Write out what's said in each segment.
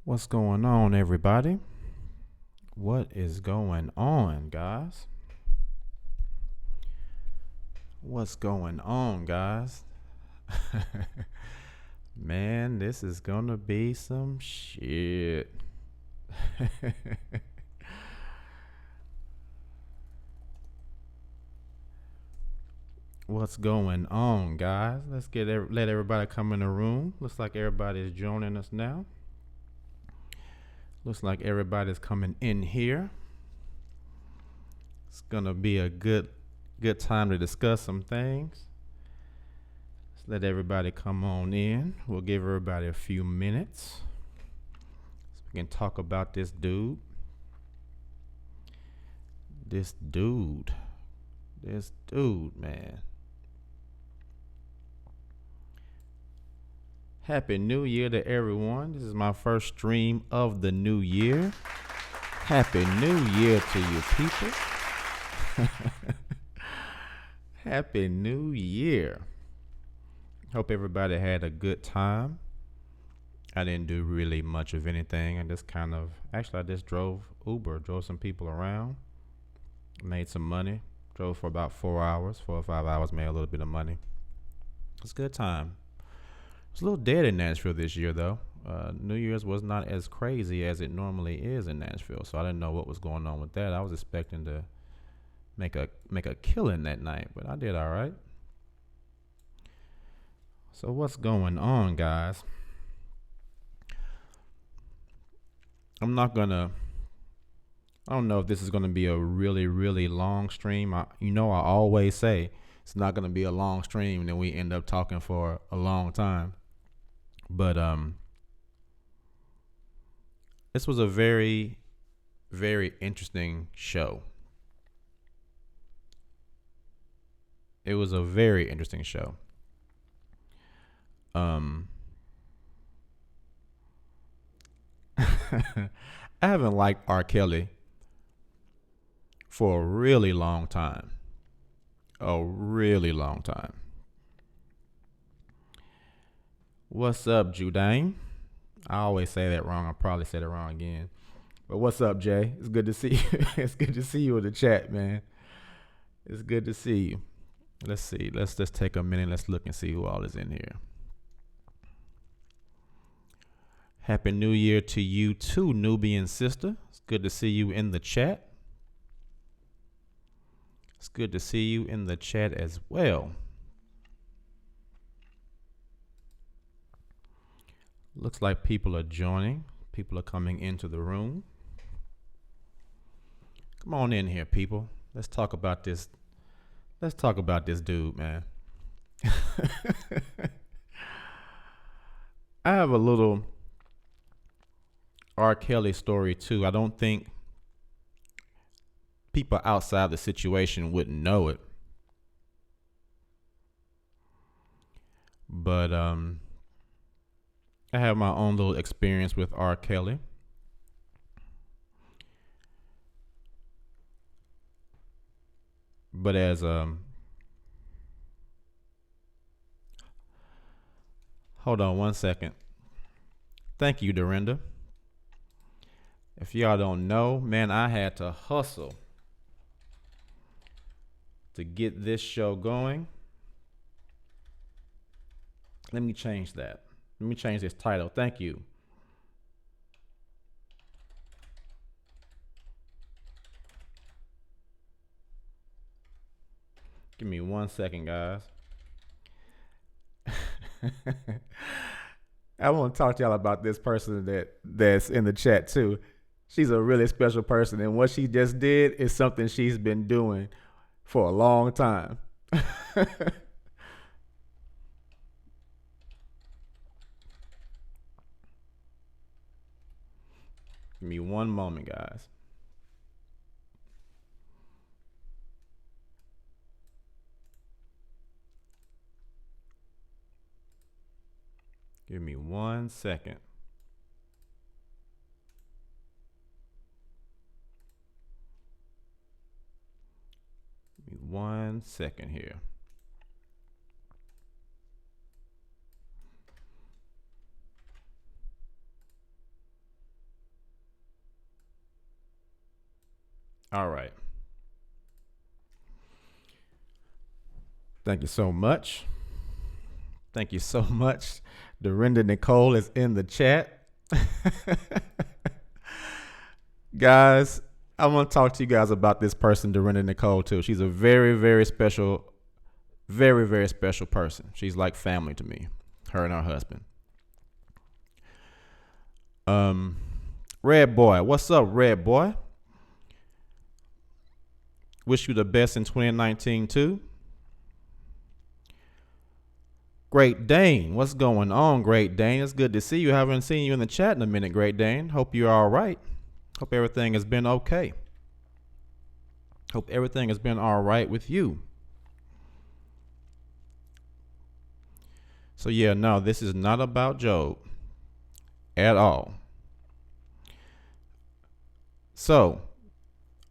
What's going on, everybody? What is going on, guys? What's going on, guys? Man, this is gonna be some shit. What's going on, guys? Let everybody come in the room. Looks like everybody's joining us now. Looks like everybody's coming in here. It's gonna be a good time to discuss some things. Let's let everybody come on in. We'll give everybody a few minutes so we can talk about this dude. This dude. This dude, man. Happy New Year to everyone. This is my first stream of the new year. Happy New Year to you people. Happy New Year. Hope everybody had a good time. I didn't do really much of anything. I just drove Uber, drove some people around, made some money, drove for about 4 or 5 hours, made a little bit of money. It's a good time. It's a little dead in Nashville this year, though. New Year's was not as crazy as it normally is in Nashville, so I didn't know what was going on with that. I was expecting to make a killing that night, but I did all right. So what's going on, guys? I don't know if this is gonna be a really, really long stream. I always say it's not gonna be a long stream, and then we end up talking for a long time. But this was a very, very interesting show. It was a very interesting show. I haven't liked R. Kelly for a really long time. A really long time. What's up, Judain? I always say that wrong. I probably said it wrong again. But what's up, Jay? It's good to see you. It's good to see you in the chat, man. It's good to see you. Let's see. Let's just take a minute. Let's look and see who all is in here. Happy New Year to you too, Nubian sister. It's good to see you in the chat. It's good to see you in the chat as well. Looks like people are joining. People are coming into the room. Come on in here, people. Let's talk about this. Let's talk about this dude, man. I have a little R. Kelly story too. I don't think people outside the situation wouldn't know it. But I have my own little experience with R. Kelly. But as hold on one second. Thank you, Dorinda. If y'all don't know, man, I had to hustle to get this show going. Let me change that. Let me change this title. Thank you. Give me 1 second, guys. I want to talk to y'all about this person that's in the chat too. She's a really special person, and what she just did is something she's been doing for a long time. Give me one moment, guys. Give me 1 second. Give me 1 second here. All right. Thank you so much. Thank you so much. Dorinda Nicole is in the chat. Guys, I want to talk to you guys about this person, Dorinda Nicole, too. She's a very, very special, very, very special person. She's like family to me, her and her husband. Red Boy, what's up, Red Boy? Wish you the best in 2019, too. Great Dane, what's going on, Great Dane? It's good to see you. Haven't seen you in the chat in a minute, Great Dane. Hope you're all right. Hope everything has been okay. Hope everything has been all right with you. So yeah, no, this is not about Job at all. So,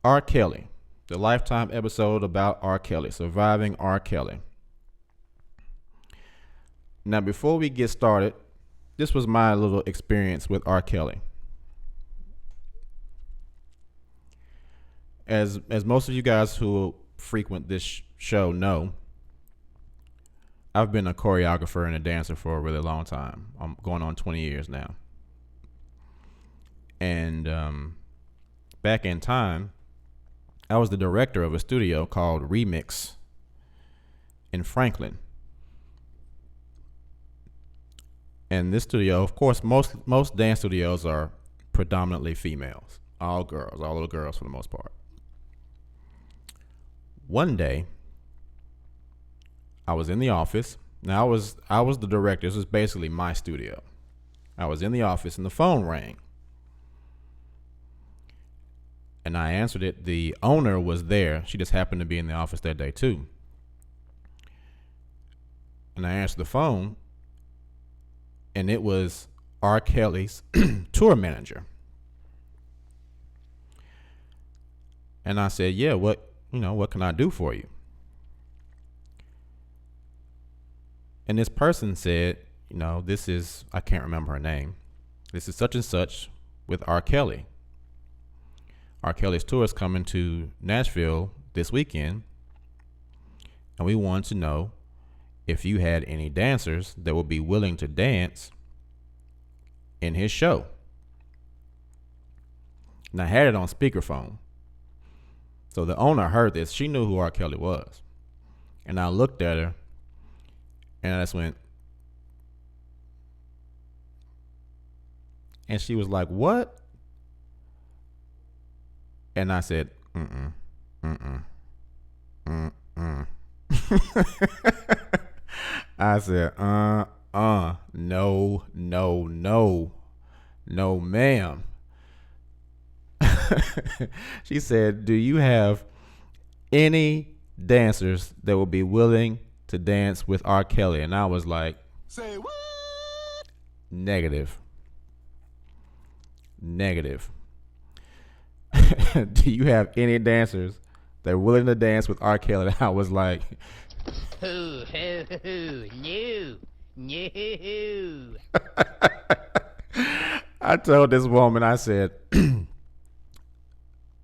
R. Kelly, the Lifetime episode about R. Kelly, surviving R. Kelly. Now, before we get started, this was my little experience with R. Kelly. As most of you guys who frequent this show know, I've been a choreographer and a dancer for a really long time. I'm going on 20 years now. And back in time, I was the director of a studio called Remix in Franklin. And this studio, of course, most dance studios are predominantly females, all girls, all little girls for the most part. One day, I was in the office. Now I was the director. This was basically my studio. I was in the office and the phone rang. And I answered it. The owner was there. She just happened to be in the office that day too. And I answered the phone, and it was R. Kelly's tour manager. And I said, yeah, what can I do for you? And this person said, this is, I can't remember her name. This is such and such with R. Kelly. R. Kelly's tour is coming to Nashville this weekend. And we wanted to know if you had any dancers that would be willing to dance in his show. And I had it on speakerphone. So the owner heard this. She knew who R. Kelly was. And I looked at her and I just went, and she was like, what? And I said, I said, no, ma'am. She said, do you have any dancers that will be willing to dance with R. Kelly? And I was like, say what? Negative. Do you have any dancers that are willing to dance with R. Kelly? And I was like, no. I told this woman, I said,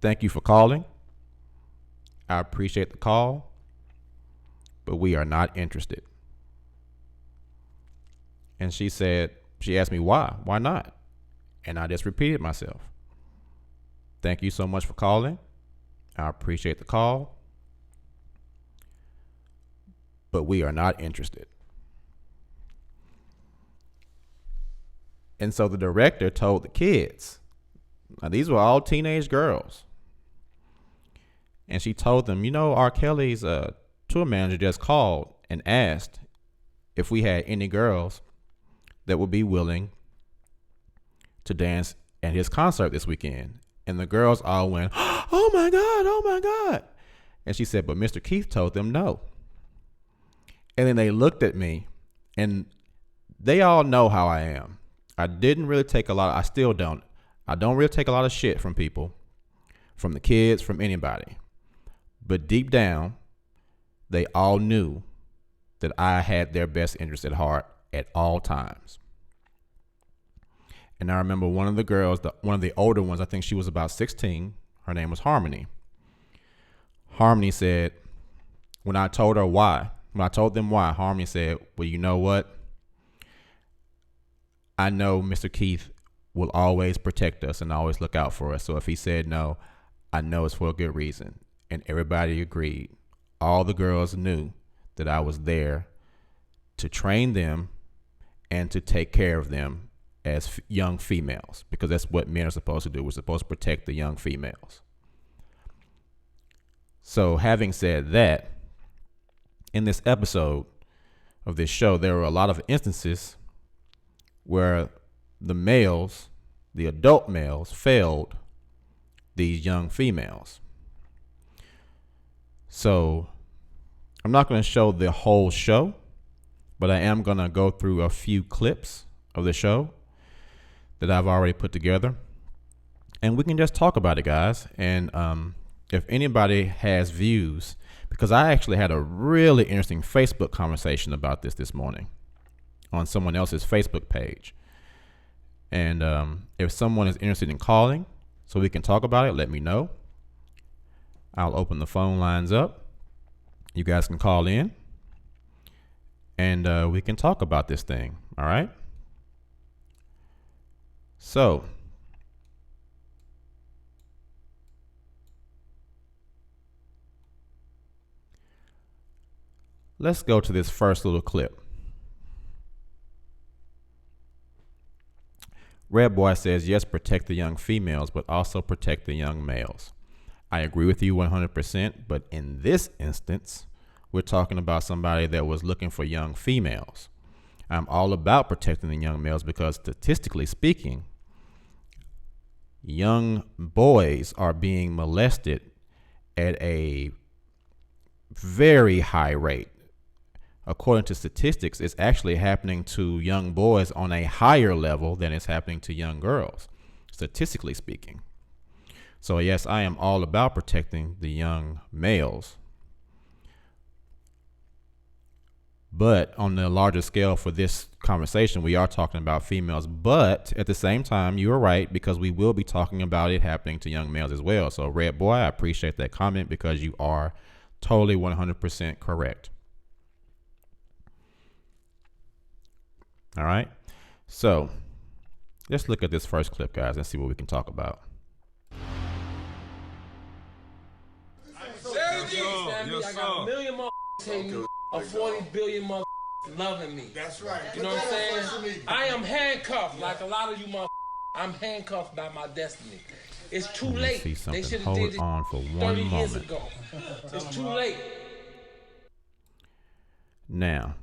thank you for calling. I appreciate the call, but we are not interested. And she asked me why? Why not? And I just repeated myself. Thank you so much for calling. I appreciate the call, but we are not interested. And so the director told the kids, now these were all teenage girls, and she told them, R. Kelly's tour manager just called and asked if we had any girls that would be willing to dance at his concert this weekend. And the girls all went, oh my God. And she said, but Mr. Keith told them no. And then they looked at me, and they all know how I am. I didn't really take I still don't. I don't really take a lot of shit from people, from the kids, from anybody. But deep down, they all knew that I had their best interest at heart at all times. And I remember one of the girls, one of the older ones, I think she was about 16. Her name was Harmony. Harmony said, when I told them why, Harmony said, well, you know what? I know Mr. Keith will always protect us and always look out for us. So if he said no, I know it's for a good reason. And everybody agreed. All the girls knew that I was there to train them and to take care of them as young females, because that's what men are supposed to do. We're supposed to protect the young females. So having said that, in this episode of this show, there were a lot of instances where the males, the adult males, failed these young females. So I'm not going to show the whole show, but I am going to go through a few clips of the show that I've already put together, and we can just talk about it, guys. And if anybody has views, because I actually had a really interesting Facebook conversation about this morning on someone else's Facebook page. And if someone is interested in calling so we can talk about it, let me know. I'll open the phone lines up. You guys can call in and we can talk about this thing. All right. So let's go to this first little clip. Red Boy says, yes, protect the young females, but also protect the young males. I agree with you 100%, but in this instance, we're talking about somebody that was looking for young females. I'm all about protecting the young males because statistically speaking, young boys are being molested at a very high rate. According to statistics, it's actually happening to young boys on a higher level than it's happening to young girls, statistically speaking. So yes, I am all about protecting the young males. But on the larger scale for this conversation, we are talking about females. But at the same time, you are right, because we will be talking about it happening to young males as well. So Red Boy, I appreciate that comment because you are totally 100% correct. All right. So let's look at this first clip, guys, and see what we can talk about. I got a million hating me, a 40 billion loving me. That's right. You know what I'm saying? I am handcuffed like a lot of you I'm handcuffed by my destiny. It's too late. They should have did it on for 30 1 years moment. ago. It's too late. Now,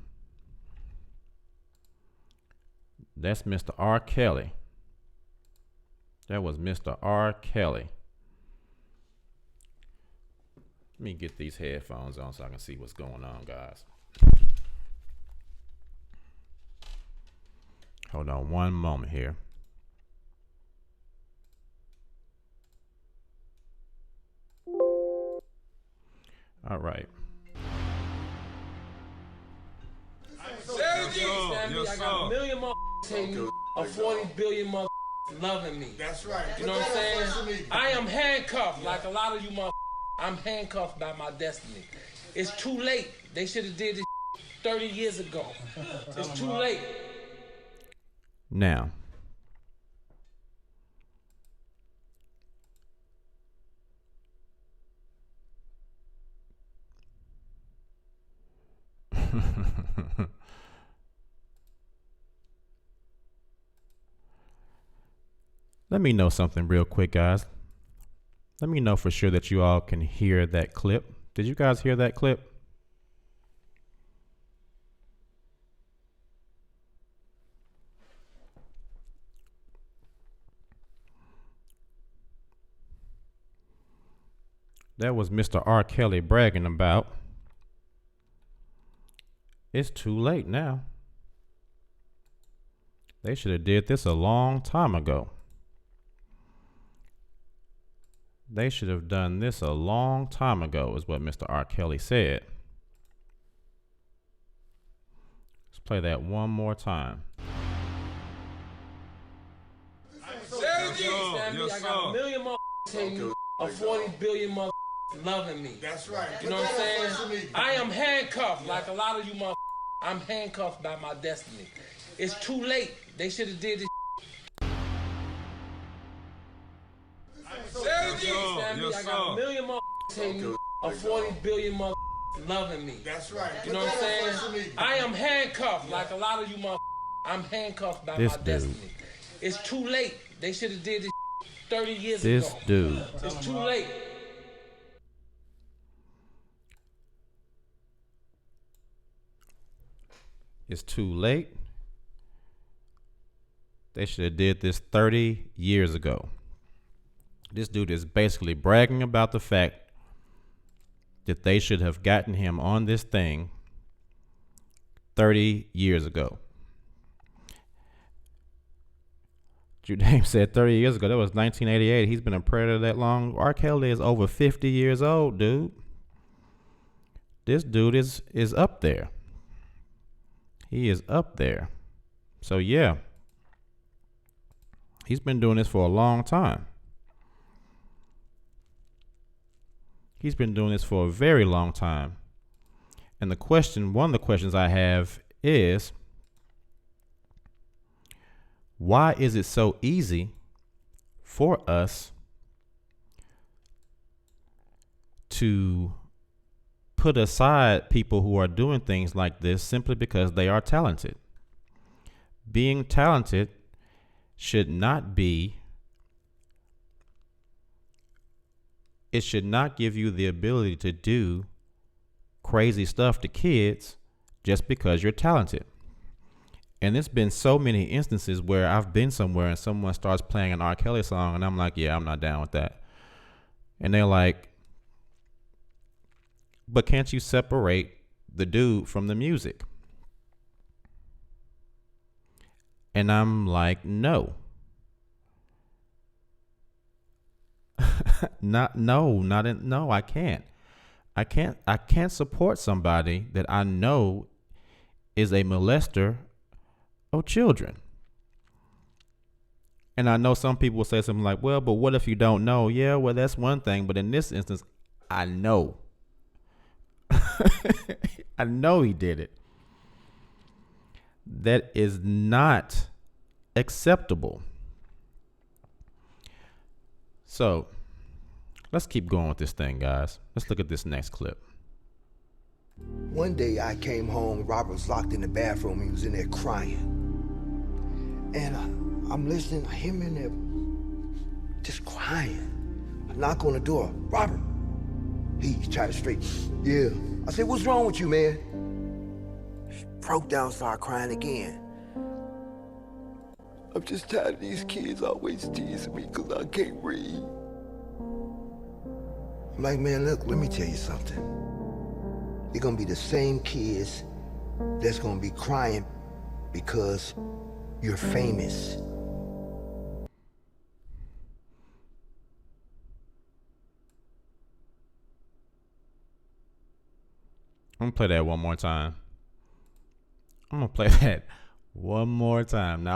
that's Mr. R. Kelly. That was Mr. R. Kelly. Let me get these headphones on so I can see what's going on, guys. Hold on 1 moment here. All right. I got a million hating me, a 40 billion loving me. That's right. You know what I'm saying? I am handcuffed like a lot of you I'm handcuffed by my destiny. It's too late. They should have did this 30 years ago. It's too late. Now, let me know something real quick, guys. Let me know for sure that you all can hear that clip. Did you guys hear that clip? That was Mr. R. Kelly bragging about, it's too late now. They should have did this a long time ago. They should have done this a long time ago, is what Mr. R. Kelly said. Let's play that one more time. I got a million hating me, a 40 billion loving me. That's right. You know what I'm saying? I am handcuffed like a lot of you motherfuckers. I'm handcuffed by my destiny. It's too late. They should have did this. I got a million motherfuckers hating me, a 40 billion motherfuckers loving me. That's right. You know what I'm saying? I am handcuffed like a lot of you motherfuckers. I'm handcuffed by my destiny. It's too late. They should have did this 30 years ago. This dude. It's too late. It's too late. They should have did this 30 years ago. This dude is basically bragging about the fact that they should have gotten him on this thing 30 years ago. Judame said 30 years ago. That was 1988. He's been a predator that long. R. Kelly is over 50 years old, dude. This dude is up there. He is up there. So, yeah. He's been doing this for a long time. He's been doing this for a very long time. And one of the questions I have is, why is it so easy for us to put aside people who are doing things like this simply because they are talented? Being talented should not give you the ability to do crazy stuff to kids just because you're talented. And there's been so many instances where I've been somewhere and someone starts playing an R. Kelly song and I'm like, yeah, I'm not down with that. And they're like, but can't you separate the dude from the music? And I'm like, no. No, I can't. I can't support somebody that I know is a molester of children. And I know some people will say something like, well, but what if you don't know? Yeah, well, that's one thing. But in this instance, I know. I know he did it. That is not acceptable. So let's keep going with this thing, guys. Let's look at this next clip. One day I came home, Robert was locked in the bathroom. He was in there crying. And I'm listening, I hear him in there just crying. I knock on the door. Robert. He tried to straight. Yeah. I said, what's wrong with you, man? Broke down, started crying again. I'm just tired of these kids always teasing me because I can't read. I'm like, man, look, let me tell you something. They're gonna be the same kids that's gonna be crying because you're famous. I'm gonna play that one more time. Now,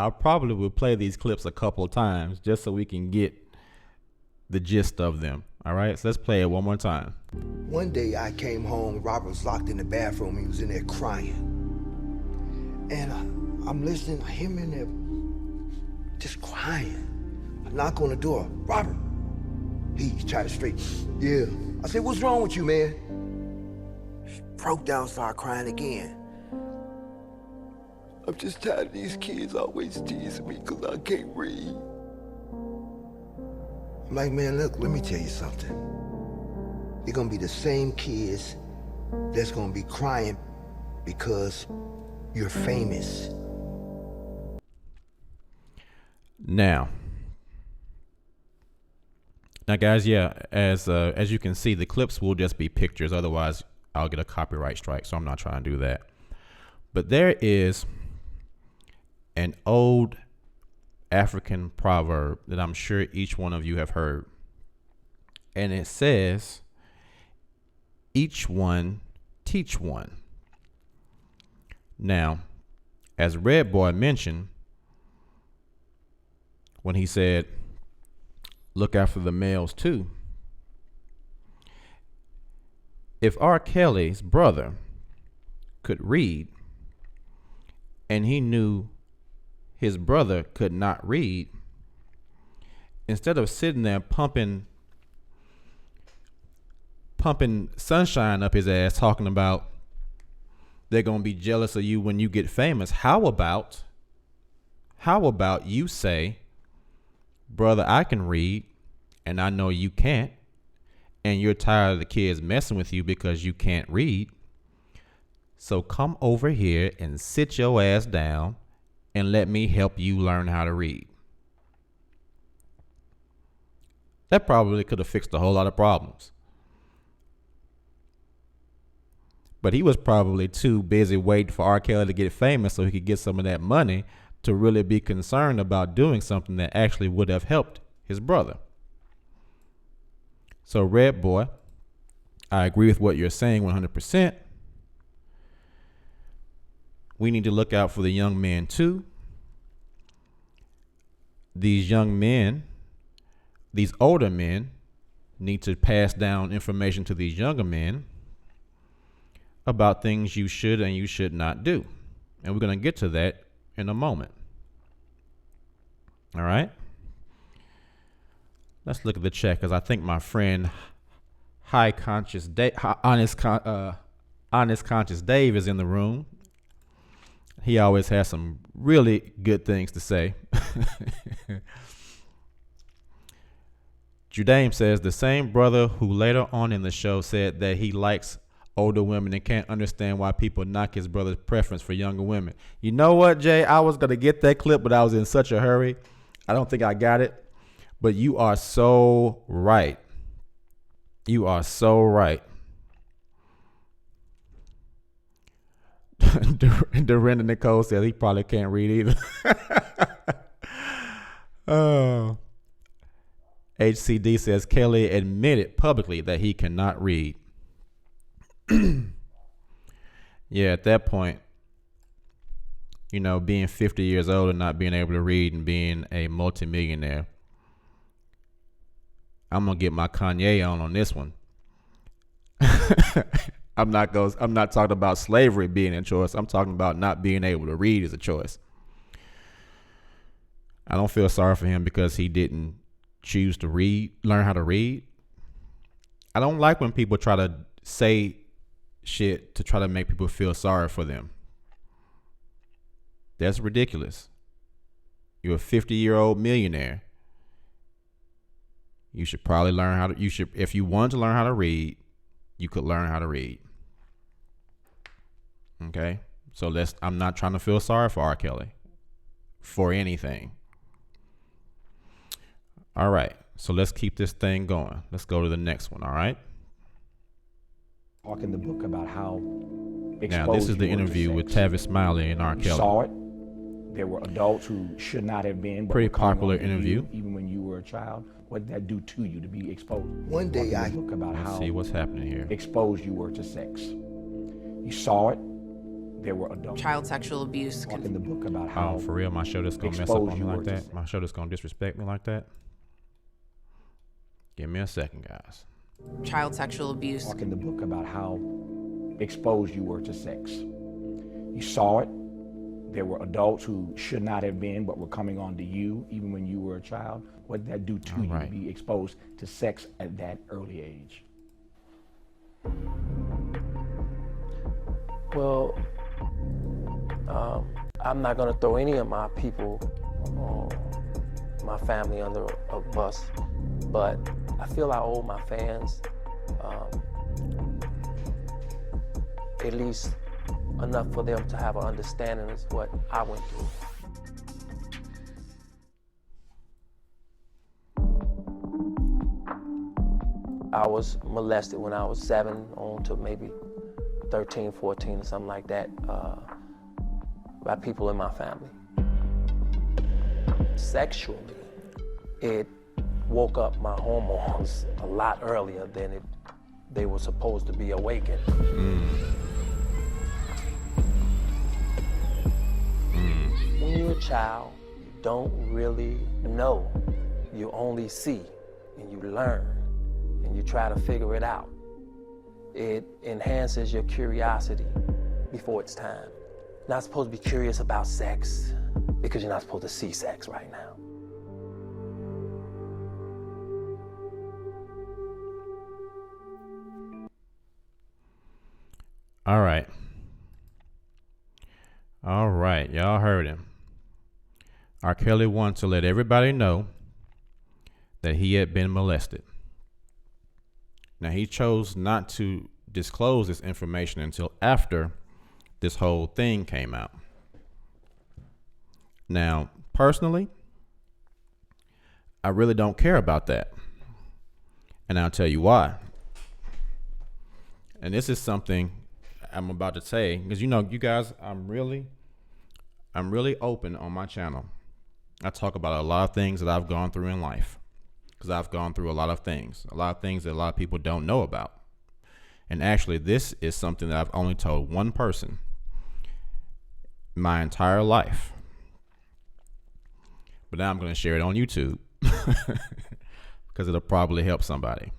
I probably will play these clips a couple of times just so we can get the gist of them. All right, so let's play it one more time. One day I came home, Robert was locked in the bathroom. He was in there crying. And I'm listening, I hear him in there just crying. I knock on the door. Robert. He tried to straight. Yeah. I said, what's wrong with you, man? Broke down, started crying again. I'm just tired of these kids always teasing me because I can't read. I'm like, man, look, let me tell you something. They're gonna be the same kids that's gonna be crying because you're famous. Now, guys, yeah, as you can see, the clips will just be pictures. Otherwise, I'll get a copyright strike, so I'm not trying to do that. But there is an old African proverb that I'm sure each one of you have heard. And it says, each one teach one. Now, as Red Boy mentioned, when he said, look out for the males too, if R. Kelly's brother could read and he knew his brother could not read, instead of sitting there pumping sunshine up his ass talking about they're going to be jealous of you when you get famous, how about you say, brother, I can read and I know you can't, and you're tired of the kids messing with you because you can't read. So come over here and sit your ass down and let me help you learn how to read. That probably could have fixed a whole lot of problems. But he was probably too busy waiting for R. Kelly to get famous so he could get some of that money to really be concerned about doing something that actually would have helped his brother. So, Red Boy, I agree with what you're saying 100%. We need to look out for the young men too. These young men, these older men, need to pass down information to these younger men about things you should and you should not do. And we're going to get to that in a moment. All right? Let's look at the chat, because I think my friend Honest Conscious Dave is in the room. He always has some really good things to say. Judaim says, the same brother who later on in the show said that he likes older women and can't understand why people knock his brother's preference for younger women. You know what, Jay? I was going to get that clip, but I was in such a hurry. I don't think I got it. But you are so right. You are so right. Dorinda Nicole says he probably can't read either. Oh. HCD says Kelly admitted publicly that he cannot read. Yeah, at that point, you know, being 50 years old and not being able to read and being a multimillionaire, I'm gonna get my Kanye on this one. I'm not talking about slavery being a choice. I'm talking about not being able to read is a choice. I don't feel sorry for him because he didn't choose to learn how to read. I don't like when people try to say shit to try to make people feel sorry for them. That's ridiculous. You're a 50-year-old millionaire. You should probably if you want to learn how to read, you could learn how to read. Okay? So I'm not trying to feel sorry for R. Kelly for anything. All right. So let's keep this thing going. Let's go to the next one. All right. Talk in the book about how now this is the interview with Tavis Smiley and R. Kelly. Saw it. There were adults who should not have been. Pretty popular interview. Even when you were a child, what did that do to you to be exposed? One day I look about let's how see what's happening here. Exposed you were to sex. You saw it. There were adults. Child sexual abuse. Talk in the book about how. Oh, for real? My show just gonna mess up on me like that? My show just gonna disrespect me like that? Give me a second, guys. Child sexual abuse. Talk in the book about how exposed you were to sex. You saw it. There were adults who should not have been, but were coming on to you, even when you were a child. What did that do to you to be exposed to sex at that early age? Well, I'm not going to throw any of my people, my family under a bus, but I feel I owe my fans at least enough for them to have an understanding of what I went through. I was molested when I was 7 on to maybe 13, 14 or something like that by people in my family. Sexually, it woke up my hormones a lot earlier than they were supposed to be awakened. When you're a child, you don't really know. You only see and you learn and you try to figure it out. It enhances your curiosity before it's time. Not supposed to be curious about sex because you're not supposed to see sex right now. All right. All right. Y'all heard him. R. Kelly wanted to let everybody know that he had been molested. Now, he chose not to disclose this information until after this whole thing came out. Now, personally, I really don't care about that. And I'll tell you why. And this is something I'm about to say, because you guys, I'm really open on my channel. I talk about a lot of things that I've gone through in life, because I've gone through a lot of things that a lot of people don't know about. And actually, this is something that I've only told one person my entire life. But now I'm going to share it on YouTube because it'll probably help somebody.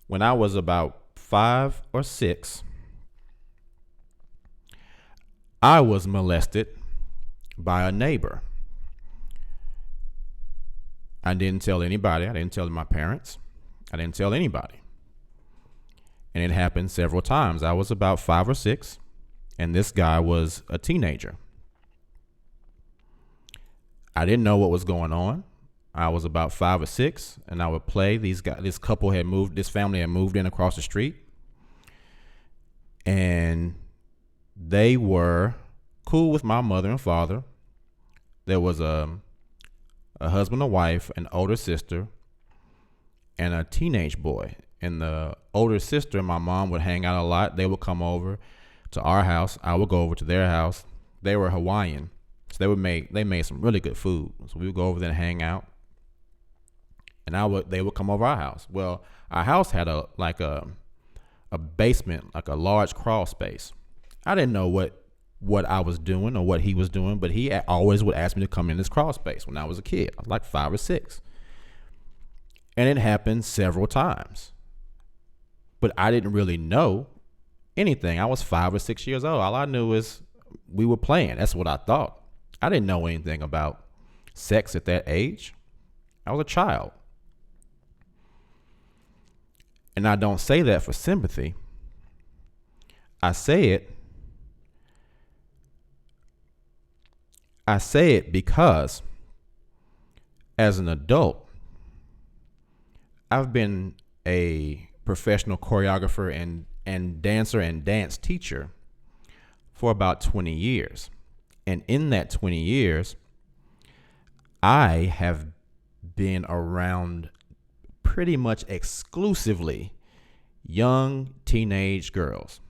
When I was about 5 or 6, I was molested by a neighbor. I didn't tell anybody. I didn't tell my parents. I didn't tell anybody. And it happened several times. I was about 5 or 6, and this guy was a teenager. I didn't know what was going on. I was about 5 or 6, and I would play. This family had moved in across the street, and they were cool with my mother and father. There was a husband and wife, an older sister, and a teenage boy. And the older sister and my mom would hang out a lot. They would come over to our house. I would go over to their house. They were Hawaiian, so they made some really good food. So we would go over there and hang out. And they would come over our house. Well, our house had a basement, like a large crawl space. I didn't know what I was doing or what he was doing, but he always would ask me to come in this crawl space when I was a kid. I was like 5 or 6. And it happened several times. But I didn't really know anything. I was 5 or 6 years old. All I knew is we were playing. That's what I thought. I didn't know anything about sex at that age. I was a child. And I don't say that for sympathy. I say it because as an adult, I've been a professional choreographer and dancer and dance teacher for about 20 years. And in that 20 years, I have been around pretty much exclusively young teenage girls.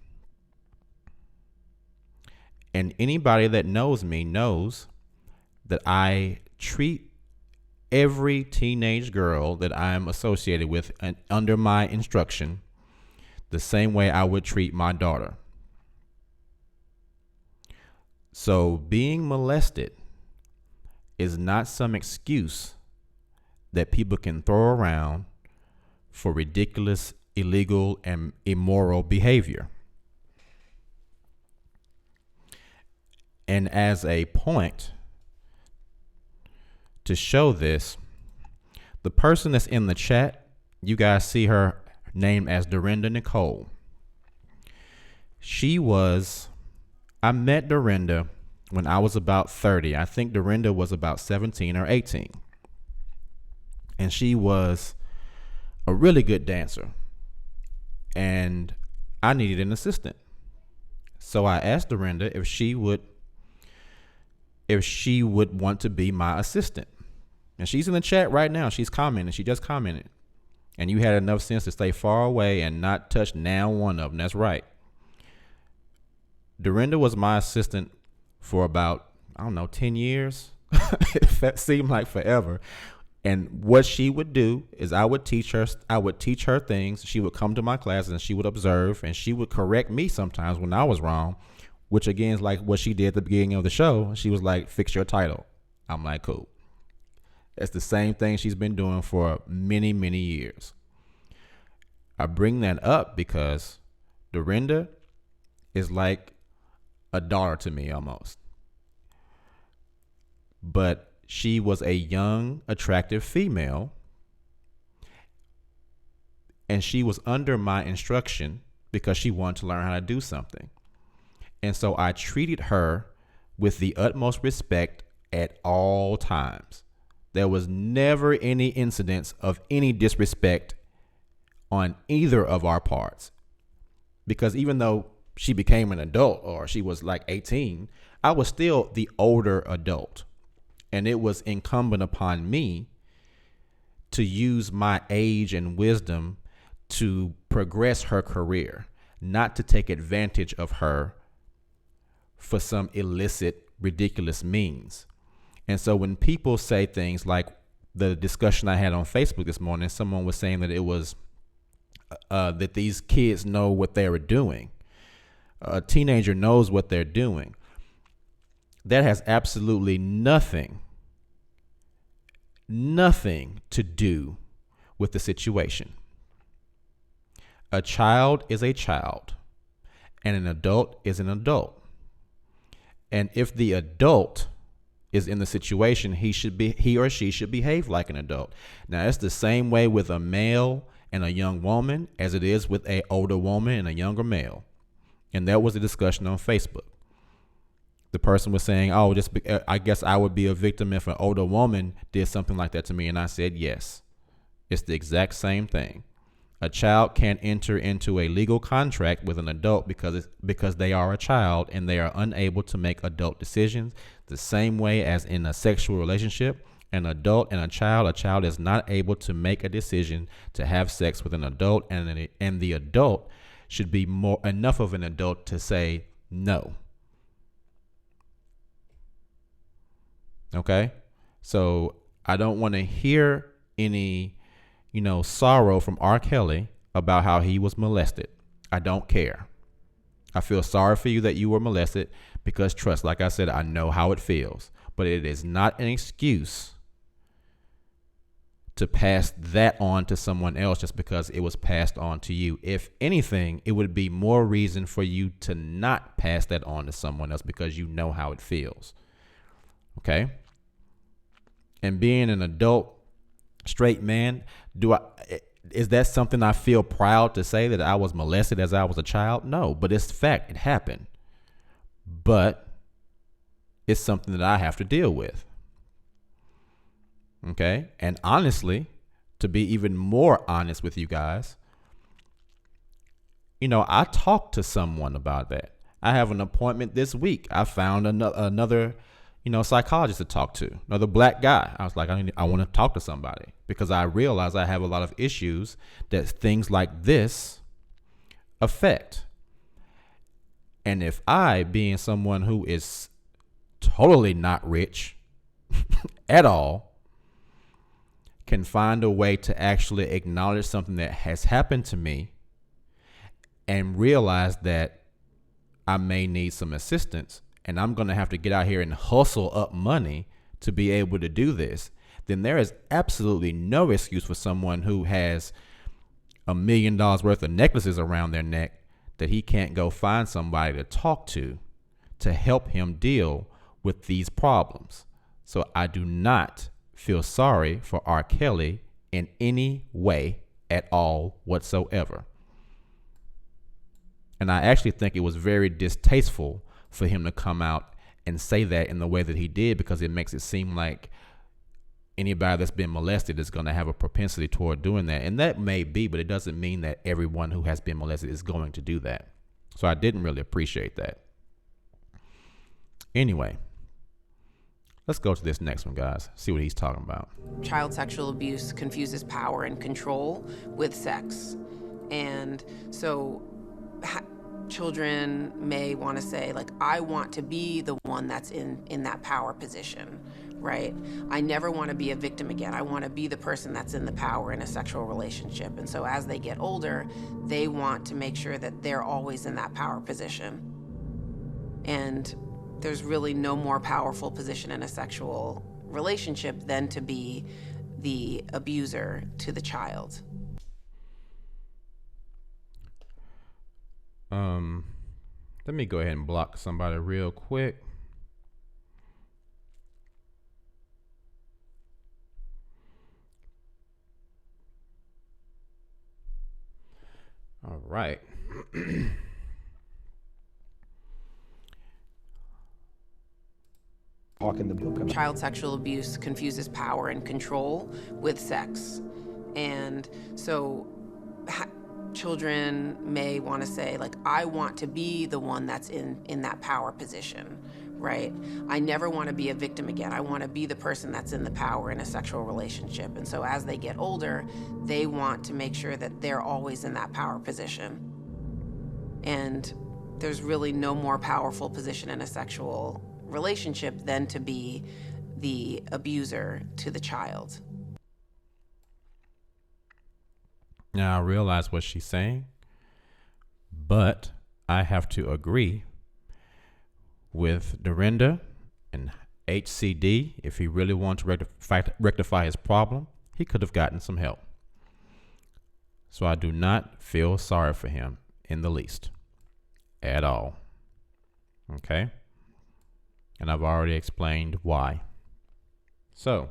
And anybody that knows me knows that I treat every teenage girl that I'm associated with and under my instruction the same way I would treat my daughter. So being molested is not some excuse that people can throw around for ridiculous, illegal, and immoral behavior. And as a point to show this, the person that's in the chat, you guys see her named as Dorinda Nicole. I met Dorinda when I was about 30. I think Dorinda was about 17 or 18. And she was a really good dancer. And I needed an assistant. So I asked Dorinda if she would want to be my assistant. And she's in the chat right now. She's commenting. She just commented. And you had enough sense to stay far away and not touch now one of them. That's right. Dorinda was my assistant for about, 10 years. That seemed like forever. And what she would do is I would teach her things. She would come to my classes and she would observe and she would correct me sometimes when I was wrong, which again is like what she did at the beginning of the show. She was like, fix your title. I'm like, cool. It's the same thing she's been doing for many, many years. I bring that up because Dorinda is like a daughter to me almost. But she was a young, attractive female, and she was under my instruction because she wanted to learn how to do something. And so I treated her with the utmost respect at all times. There was never any incidents of any disrespect on either of our parts. Because even though she became an adult, or she was like 18, I was still the older adult. And it was incumbent upon me to use my age and wisdom to progress her career, not to take advantage of her for some illicit, ridiculous means. And so when people say things like the discussion I had on Facebook this morning, someone was saying that it was that these kids know what they were doing. A teenager knows what they're doing. That has absolutely nothing to do with the situation. A child is a child, and an adult is an adult. And if the adult is in the situation, he or she should behave like an adult. Now, it's the same way with a male and a young woman as it is with an older woman and a younger male. And that was a discussion on Facebook. The person was saying, oh, I guess I would be a victim if an older woman did something like that to me. And I said, yes, it's the exact same thing. A child can't enter into a legal contract with an adult because they are a child and they are unable to make adult decisions. The same way as in a sexual relationship, an adult and a child is not able to make a decision to have sex with an adult, and the adult should be enough of an adult to say no. Okay? So I don't want to hear any sorrow from R. Kelly about how he was molested. I don't care. I feel sorry for you that you were molested because, trust, like I said, I know how it feels. But it is not an excuse to pass that on to someone else just because it was passed on to you. If anything, it would be more reason for you to not pass that on to someone else because you know how it feels. Okay? And being an adult straight man, is that something I feel proud to say, that I was molested as I was a child? No, but it's fact. It happened. But it's something that I have to deal with. Okay? And honestly, to be even more honest with you guys, I talked to someone about that. I have an appointment this week. I found another psychologist to talk to, another black guy. I was like, I want to talk to somebody because I realize I have a lot of issues that things like this affect. And if I, being someone who is totally not rich at all, can find a way to actually acknowledge something that has happened to me and realize that I may need some assistance, and I'm going to have to get out here and hustle up money to be able to do this, then there is absolutely no excuse for someone who has $1 million worth of necklaces around their neck that he can't go find somebody to talk to help him deal with these problems. So I do not feel sorry for R. Kelly in any way at all whatsoever. And I actually think it was very distasteful for him to come out and say that in the way that he did, because it makes it seem like anybody that's been molested is going to have a propensity toward doing that. And that may be, but it doesn't mean that everyone who has been molested is going to do that. So I didn't really appreciate that. Anyway, let's go to this next one, guys. See what he's talking about. Child sexual abuse confuses power and control with sex. And so children may want to say, like, I want to be the one that's in that power position, right? I never want to be a victim again. I want to be the person that's in the power in a sexual relationship. And so as they get older, they want to make sure that they're always in that power position. And there's really no more powerful position in a sexual relationship than to be the abuser to the child. Let me go ahead and block somebody real quick. All right. Talk in the book. Child sexual abuse confuses power and control with sex. And so children may want to say, like, I want to be the one that's in that power position, right? I never want to be a victim again. I want to be the person that's in the power in a sexual relationship. And so as they get older, they want to make sure that they're always in that power position. And there's really no more powerful position in a sexual relationship than to be the abuser to the child. Now I realize what she's saying, but I have to agree with Dorinda and HCD. If he really wanted to rectify his problem, he could have gotten some help. So I do not feel sorry for him in the least at all. Okay? And I've already explained why. So,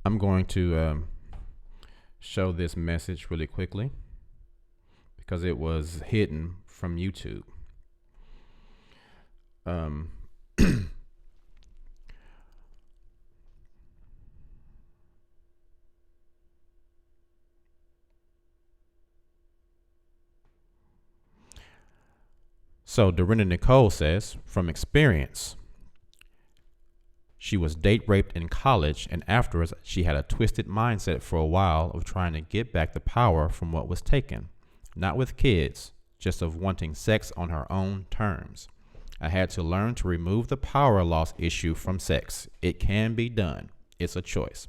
I'm going to show this message really quickly because it was hidden from YouTube. So Dorinda Nicole says, from experience, she was date raped in college, and afterwards she had a twisted mindset for a while of trying to get back the power from what was taken. Not with kids, just of wanting sex on her own terms. I had to learn to remove the power loss issue from sex. It can be done. It's a choice.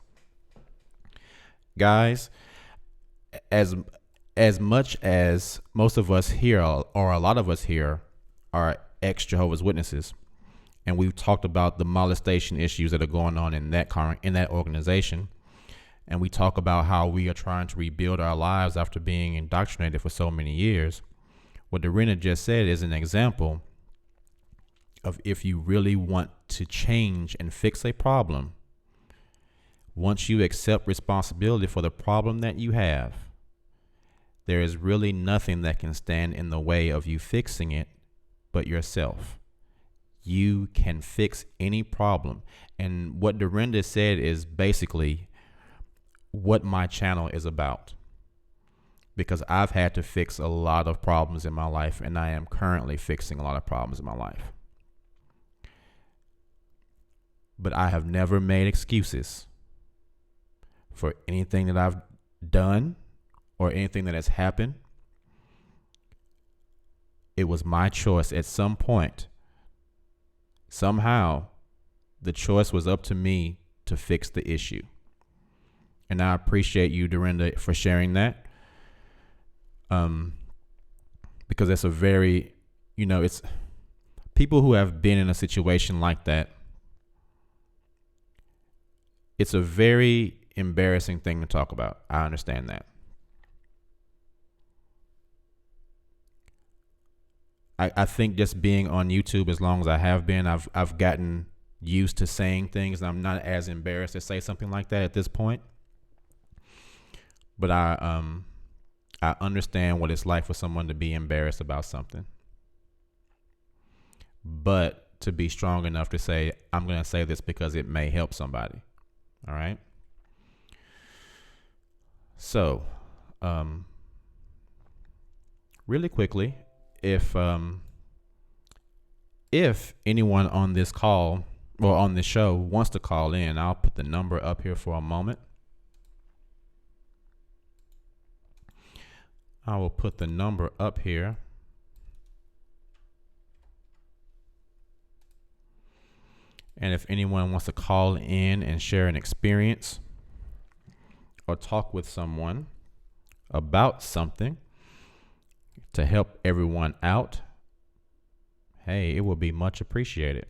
Guys, as much as most of us here, or a lot of us here, are ex-Jehovah's Witnesses, and we've talked about the molestation issues that are going on in that organization, and we talk about how we are trying to rebuild our lives after being indoctrinated for so many years. What Dorinda just said is an example of, if you really want to change and fix a problem, once you accept responsibility for the problem that you have, there is really nothing that can stand in the way of you fixing it but yourself. You can fix any problem. And what Dorinda said is basically what my channel is about, because I've had to fix a lot of problems in my life, and I am currently fixing a lot of problems in my life. But I have never made excuses for anything that I've done or anything that has happened. It was my choice at some point. Somehow, the choice was up to me to fix the issue. And I appreciate you, Dorinda, for sharing that. Because it's a very, it's people who have been in a situation like that. It's a very embarrassing thing to talk about. I understand that. I think just being on YouTube as long as I have been, I've gotten used to saying things, and I'm not as embarrassed to say something like that at this point. But I understand what it's like for someone to be embarrassed about something. But to be strong enough to say, I'm going to say this because it may help somebody. All right? So, really quickly, if anyone on this call or on this show wants to call in, I'll put the number up here for a moment. I will put the number up here. And if anyone wants to call in and share an experience or talk with someone about something to help everyone out, hey, it will be much appreciated.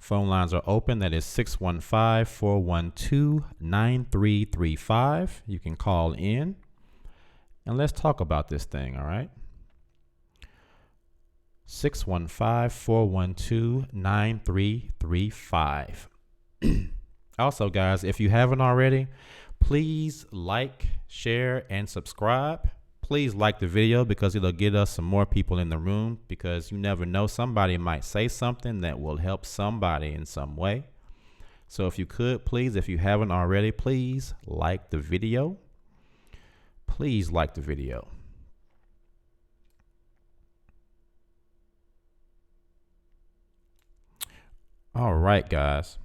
Phone lines are open. That is 615-412-9335. You can call in and let's talk about this thing, all right? 615-412-9335. Also, guys, if you haven't already, please like, share, and subscribe. Please like the video because it'll get us some more people in the room, because you never know, somebody might say something that will help somebody in some way. So if you could, please, if you haven't already, please like the video. Please like the video. All right, guys.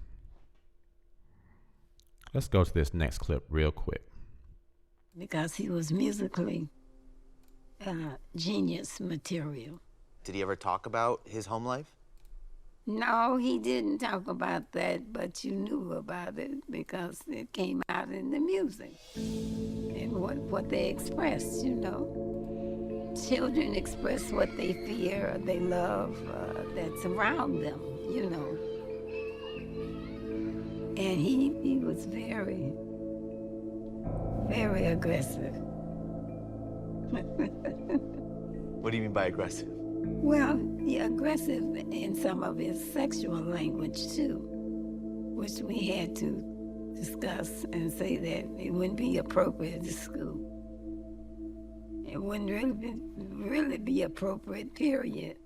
Let's go to this next clip real quick. Because he was musically genius material. Did he ever talk about his home life? No, he didn't talk about that, but you knew about it because it came out in the music and what they expressed, you know. Children express what they fear or they love that's around them, you know. And he was very, very aggressive. What do you mean by aggressive? Well, yeah, aggressive in some of his sexual language too, which we had to discuss and say that it wouldn't be appropriate at school. It wouldn't really be appropriate, period.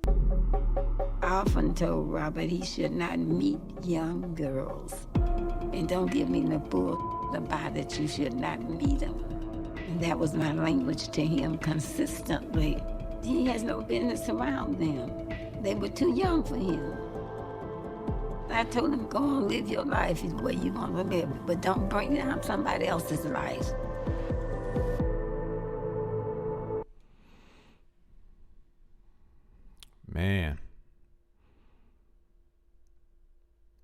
I often told Robert he should not meet young girls. And don't give me the bull about it, you should not meet them. And that was my language to him consistently. He has no business around them. They were too young for him. I told him, go on, live your life the way you want to live, but don't bring down somebody else's life.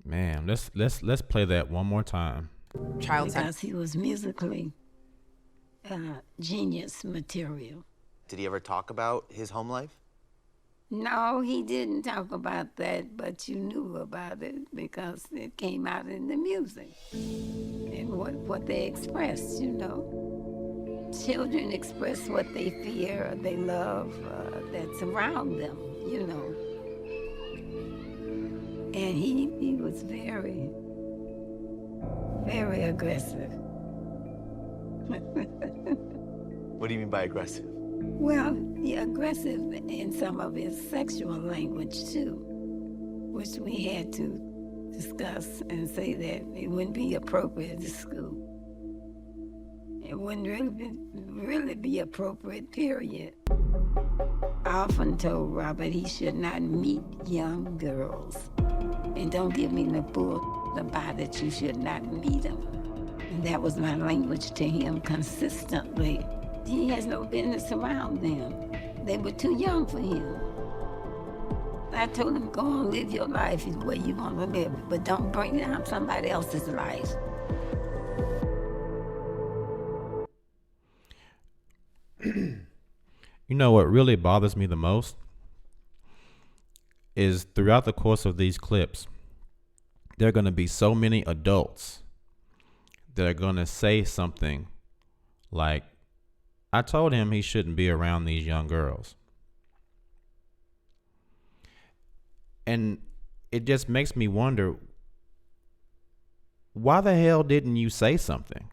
Man, let's play that one more time. Because he was musically genius material. Did he ever talk about his home life? No, he didn't talk about that, but you knew about it because it came out in the music and what they expressed, you know. Children express what they fear or they love that's around them, you know. And he was very, very aggressive. What do you mean by aggressive? Well, yeah, aggressive in some of his sexual language too, which we had to discuss and say that it wouldn't be appropriate at school. It wouldn't really be appropriate, period. I often told Robert he should not meet young girls. And don't give me the bull about it, you should not meet them. And that was my language to him consistently. He has no business around them. They were too young for him. I told him, go on, live your life the way you want to live, but don't bring down somebody else's life. You know what really bothers me the most is throughout the course of these clips, there are going to be so many adults that are going to say something like, I told him he shouldn't be around these young girls. And it just makes me wonder, why the hell didn't you say something?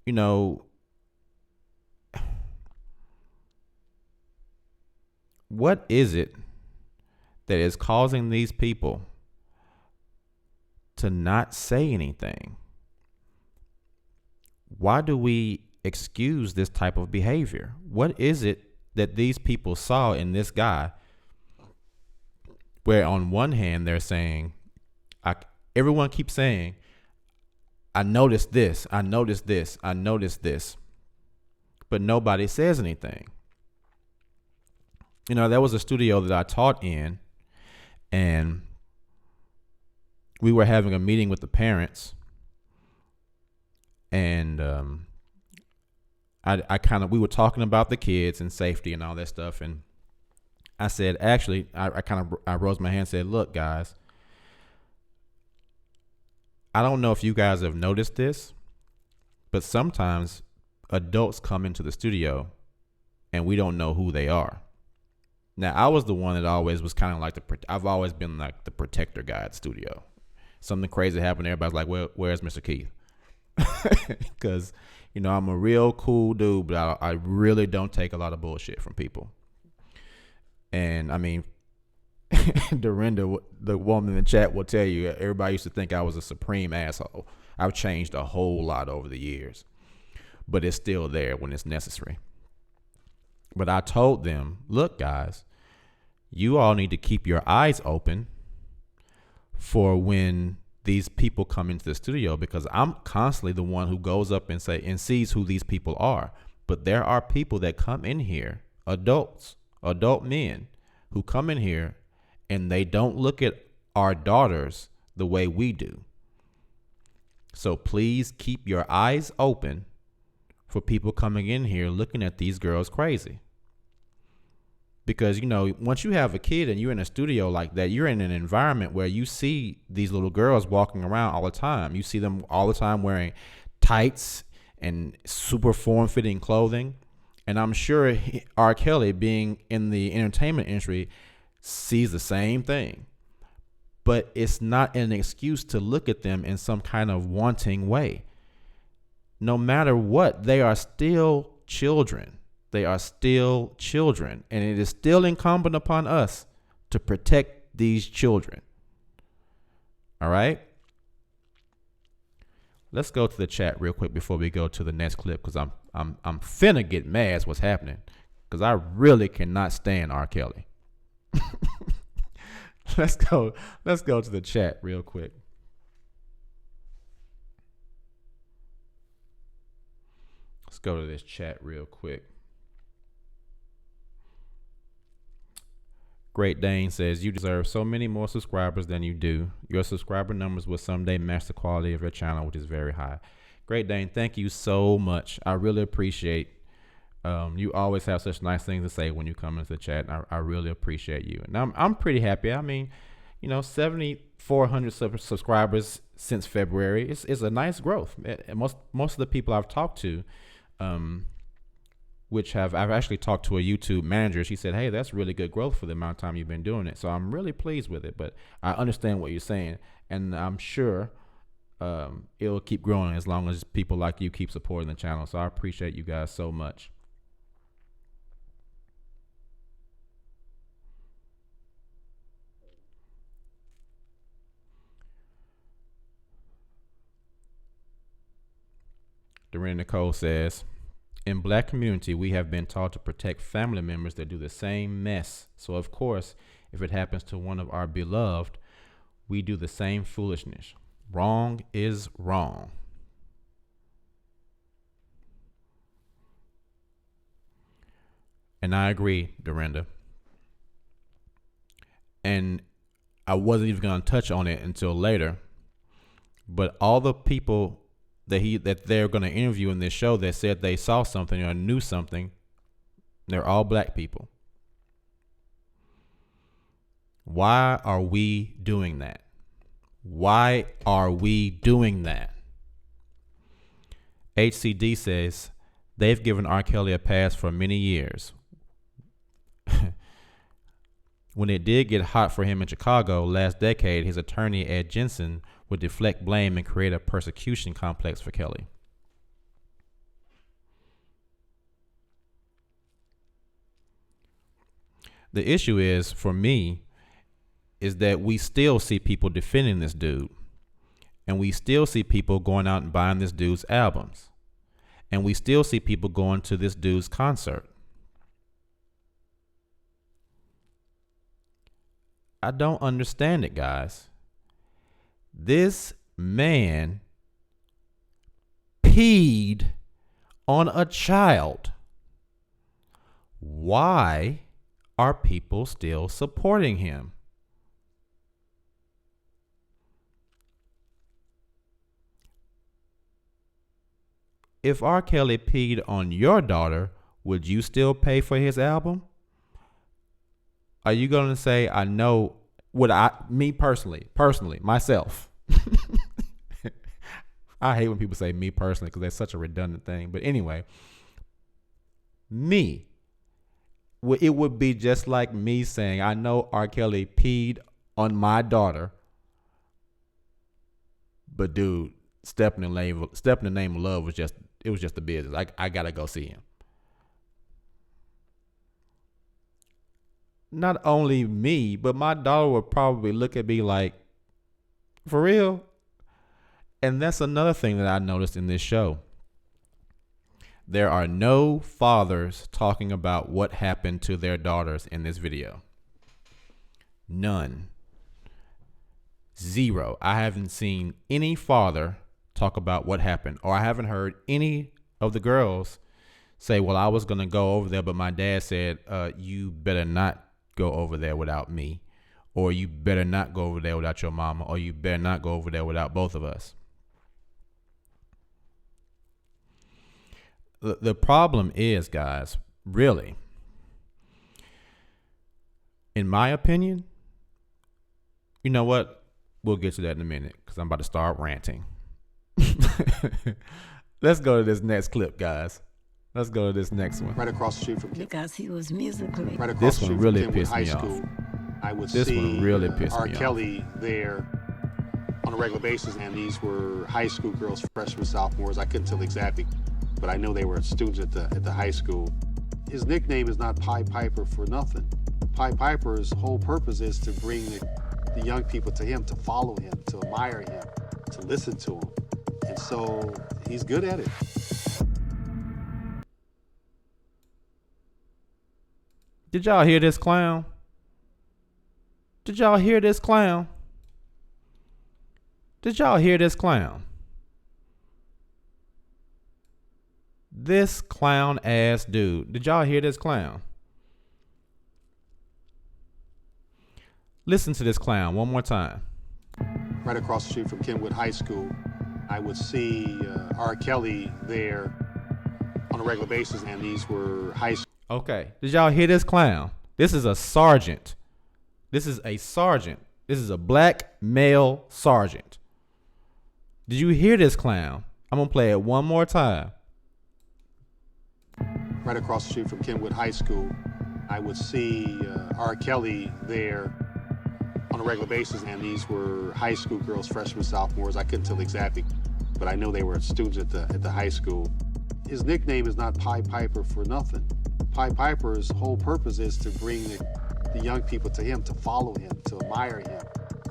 You know, what is it that is causing these people to not say anything? Why do we excuse this type of behavior? What is it that these people saw in this guy where on one hand they're saying, everyone keeps saying, I noticed this, I noticed this, I noticed this, but nobody says anything. You know, there was a studio that I taught in, and we were having a meeting with the parents, and we were talking about the kids and safety and all that stuff. And I said, actually, I rose my hand and said, look, guys, I don't know if you guys have noticed this, but sometimes adults come into the studio and we don't know who they are. Now, I was the one that always was kind of like I've always been like the protector guy at the studio. Something crazy happened, everybody's like, where's Mr. Keith? Because, you know, I'm a real cool dude, but I really don't take a lot of bullshit from people. And I mean, Dorinda, the woman in the chat, will tell you, everybody used to think I was a supreme asshole. I've changed a whole lot over the years, but it's still there when it's necessary. But I told them, look, guys, you all need to keep your eyes open for when these people come into the studio, because I'm constantly the one who goes up and sees who these people are. But there are people that come in here, adult men who come in here and they don't look at our daughters the way we do. So please keep your eyes open for people coming in here looking at these girls crazy. Because, you know, once you have a kid and you're in a studio like that, you're in an environment where you see these little girls walking around all the time. You see them all the time wearing tights and super form-fitting clothing. And I'm sure R. Kelly, being in the entertainment industry, sees the same thing. But it's not an excuse to look at them in some kind of wanting way. No matter what, they are still children. They are still children, and it is still incumbent upon us to protect these children. All right? Let's go to the chat real quick before we go to the next clip, because I'm finna get mad at what's happening, because I really cannot stand R. Kelly. Let's go to the chat real quick. Let's go to this chat real quick. Great Dane says, you deserve so many more subscribers than you do. Your subscriber numbers will someday match the quality of your channel, which is very high. Great Dane, thank you so much. I really appreciate you always have such nice things to say when you come into the chat. I really appreciate you. And I'm pretty happy. I mean, you know, 7,400 subscribers since February. It's a nice growth. Most of the people I've talked to, I've actually talked to a YouTube manager. She said, hey, that's really good growth for the amount of time you've been doing it. So I'm really pleased with it, but I understand what you're saying. And I'm sure it'll keep growing as long as people like you keep supporting the channel. So I appreciate you guys so much. Doreen Nicole says, in Black community, we have been taught to protect family members that do the same mess. So, of course, if it happens to one of our beloved, we do the same foolishness. Wrong is wrong. And I agree, Dorinda. And I wasn't even going to touch on it until later. But all the people that they're going to interview in this show that said they saw something or knew something, they're all black people. Why are we doing that? Why are we doing that? HCD says they've given R. Kelly a pass for many years. When it did get hot for him in Chicago last decade, his attorney Ed Jensen would deflect blame and create a persecution complex for Kelly. The issue is, for me, is that we still see people defending this dude. And we still see people going out and buying this dude's albums. And we still see people going to this dude's concert. I don't understand it, guys. This man peed on a child. Why are people still supporting him? If R. Kelly peed on your daughter, would you still pay for his album? Are you going to say, I know, me personally, myself, I hate when people say me personally because that's such a redundant thing. But anyway, me. It would be just like me saying, I know R. Kelly peed on my daughter, but dude, Step in the Name of Love was just the business. I gotta go see him. Not only me, but my daughter would probably look at me like, for real? And that's another thing that I noticed in this show. There are no fathers talking about what happened to their daughters in this video. None. Zero. I haven't seen any father talk about what happened, or I haven't heard any of the girls say, well, I was going to go over there, but my dad said, you better not go over there without me, or you better not go over there without your mama, or you better not go over there without both of us. The problem is, guys, really, in my opinion, you know what? We'll get to that in a minute because I'm about to start ranting. Let's go to this next clip, guys. Let's go to this next one. Right across the street from because he was musically. right across This the one street really from pissed High me off. School. I would This see one really pissed R. me off. Kelly there on a regular basis, and these were high school girls, freshmen, sophomores. I couldn't tell exactly, but I know they were students at the high school. His nickname is not Pied Piper for nothing. Pied Piper's whole purpose is to bring the young people to him, to follow him, to admire him, to listen to him. And so he's good at it. Did y'all hear this clown? Did y'all hear this clown? Did y'all hear this clown? This clown ass dude. Did y'all hear this clown? Listen to this clown one more time. Right across the street from Kenwood High School, I would see R. Kelly there on a regular basis, and these were high school. Okay. Did y'all hear this clown? This is a sergeant. This is a sergeant. This is a black male sergeant. Did you hear this clown? I'm going to play it one more time. Right across the street from Kenwood High School, I would see R. Kelly there on a regular basis, and these were high school girls, freshmen, sophomores. I couldn't tell exactly, but I know they were students at the high school. His nickname is not Pied Piper for nothing. Pied Piper's whole purpose is to bring the young people to him, to follow him, to admire him,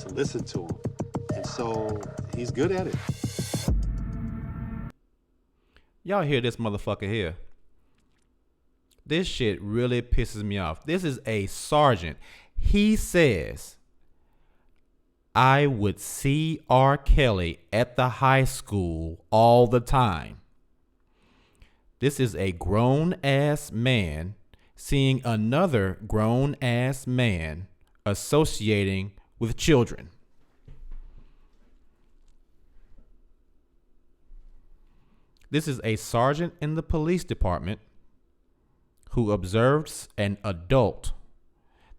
to listen to him. And so he's good at it. Y'all hear this motherfucker here? This shit really pisses me off. This is a sergeant. He says, I would see R. Kelly at the high school all the time. This is a grown-ass man seeing another grown-ass man associating with children. This is a sergeant in the police department who observes an adult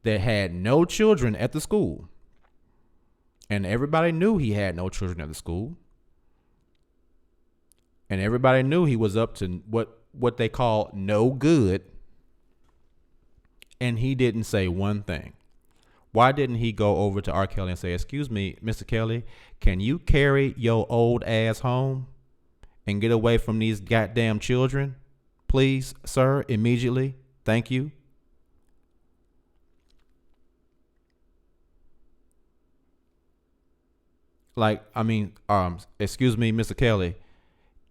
that had no children at the school. And everybody knew he had no children at the school. And everybody knew he was up to what they call no good. And he didn't say one thing. Why didn't he go over to R. Kelly and say, excuse me, Mr. Kelly, can you carry your old ass home and get away from these goddamn children? Please, sir, immediately. Thank you. Excuse me, Mr. Kelly,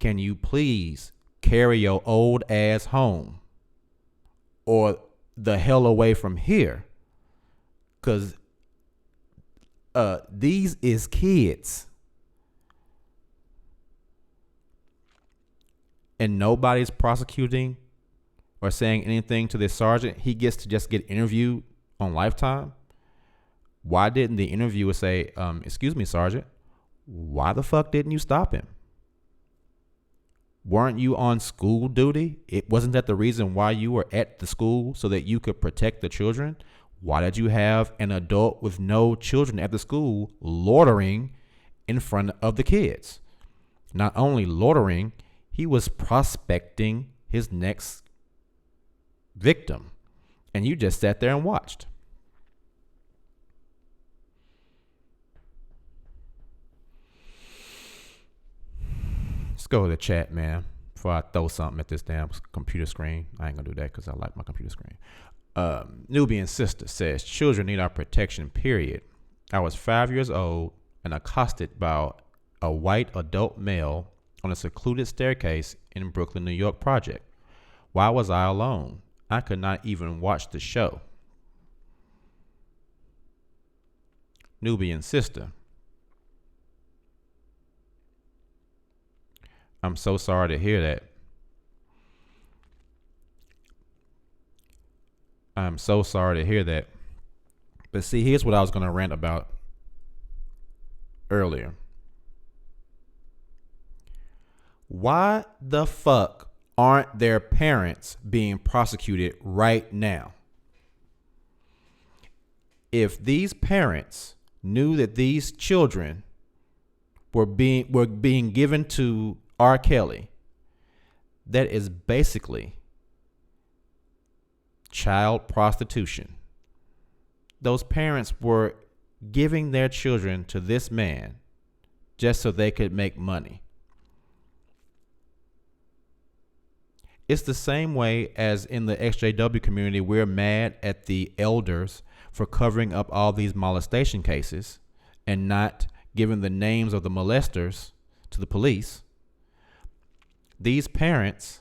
can you please carry your old ass home or the hell away from here? Because these is kids. And nobody's prosecuting or saying anything to this sergeant. He gets to just get interviewed on Lifetime. Why didn't the interviewer say, excuse me, Sergeant, why the fuck didn't you stop him? Weren't you on school duty? Wasn't that the reason why you were at the school, so that you could protect the children? Why did you have an adult with no children at the school loitering in front of the kids? Not only loitering, he was prospecting his next victim. And you just sat there and watched. Let's go to the chat, man, before I throw something at this damn computer screen. I ain't gonna do that because I like my computer screen. Nubian Sister says, children need our protection, period. I was 5 years old and accosted by a white adult male on a secluded staircase in Brooklyn, New York project. Why was I alone? I could not even watch the show. Nubian Sister, I'm so sorry to hear that. I'm so sorry to hear that. But see, here's what I was going to rant about earlier. Why the fuck aren't their parents being prosecuted right now? If these parents knew that these children were being given to R. Kelly, that is basically child prostitution. Those parents were giving their children to this man just so they could make money. It's the same way as in the XJW community, we're mad at the elders for covering up all these molestation cases and not giving the names of the molesters to the police. These parents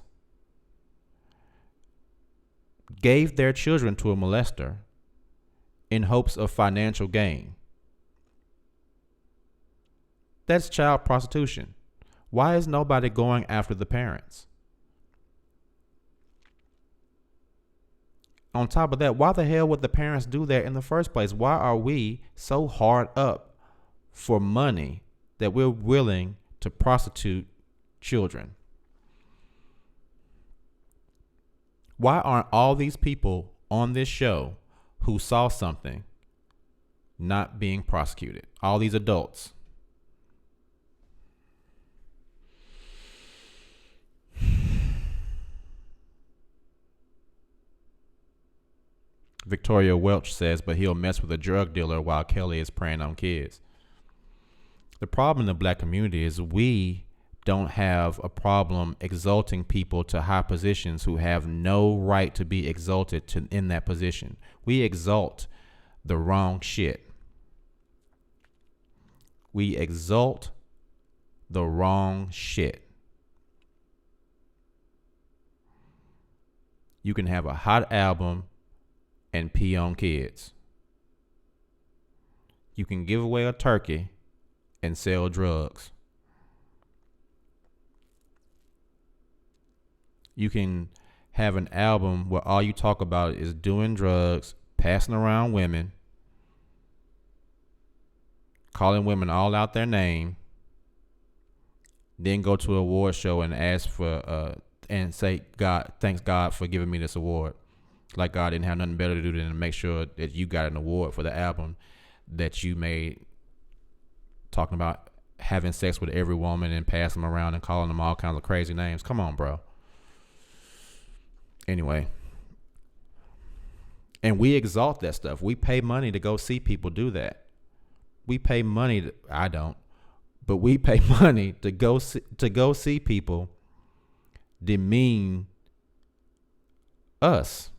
gave their children to a molester in hopes of financial gain. That's child prostitution. Why is nobody going after the parents? On top of that, why the hell would the parents do that in the first place? Why are we so hard up for money that we're willing to prostitute children? Why aren't all these people on this show who saw something not being prosecuted? All these adults. Victoria Welch says, but he'll mess with a drug dealer while Kelly is preying on kids. The problem in the black community is we don't have a problem exalting people to high positions who have no right to be exalted to in that position. We exalt the wrong shit. We exalt the wrong shit. You can have a hot album and pee on kids. You can give away a turkey and sell drugs. You can have an album where all you talk about is doing drugs, passing around women, calling women all out their name, then go to an award show and ask for and say, God, thanks God for giving me this award. Like God didn't have nothing better to do than to make sure that you got an award for the album that you made, talking about having sex with every woman and passing them around and calling them all kinds of crazy names. Come on, bro. Anyway. And we exalt that stuff. We pay money to go see people do that. We pay money I don't, but we pay money to go see people demean us.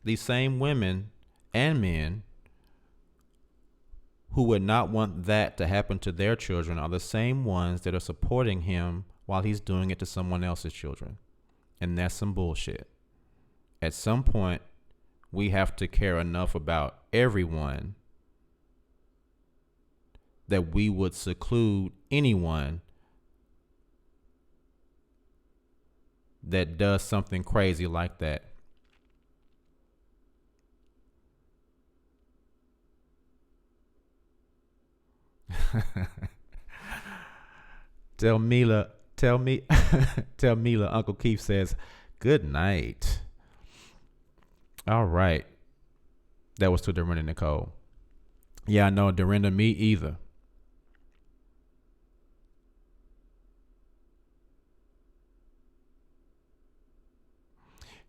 These same women and men who would not want that to happen to their children are the same ones that are supporting him while he's doing it to someone else's children. And that's some bullshit. At some point, we have to care enough about everyone that we would seclude anyone that does something crazy like that. Tell Mila, Uncle Keith says, good night. All right. That was to Dorinda Nicole. Yeah, I know, Dorinda, me either.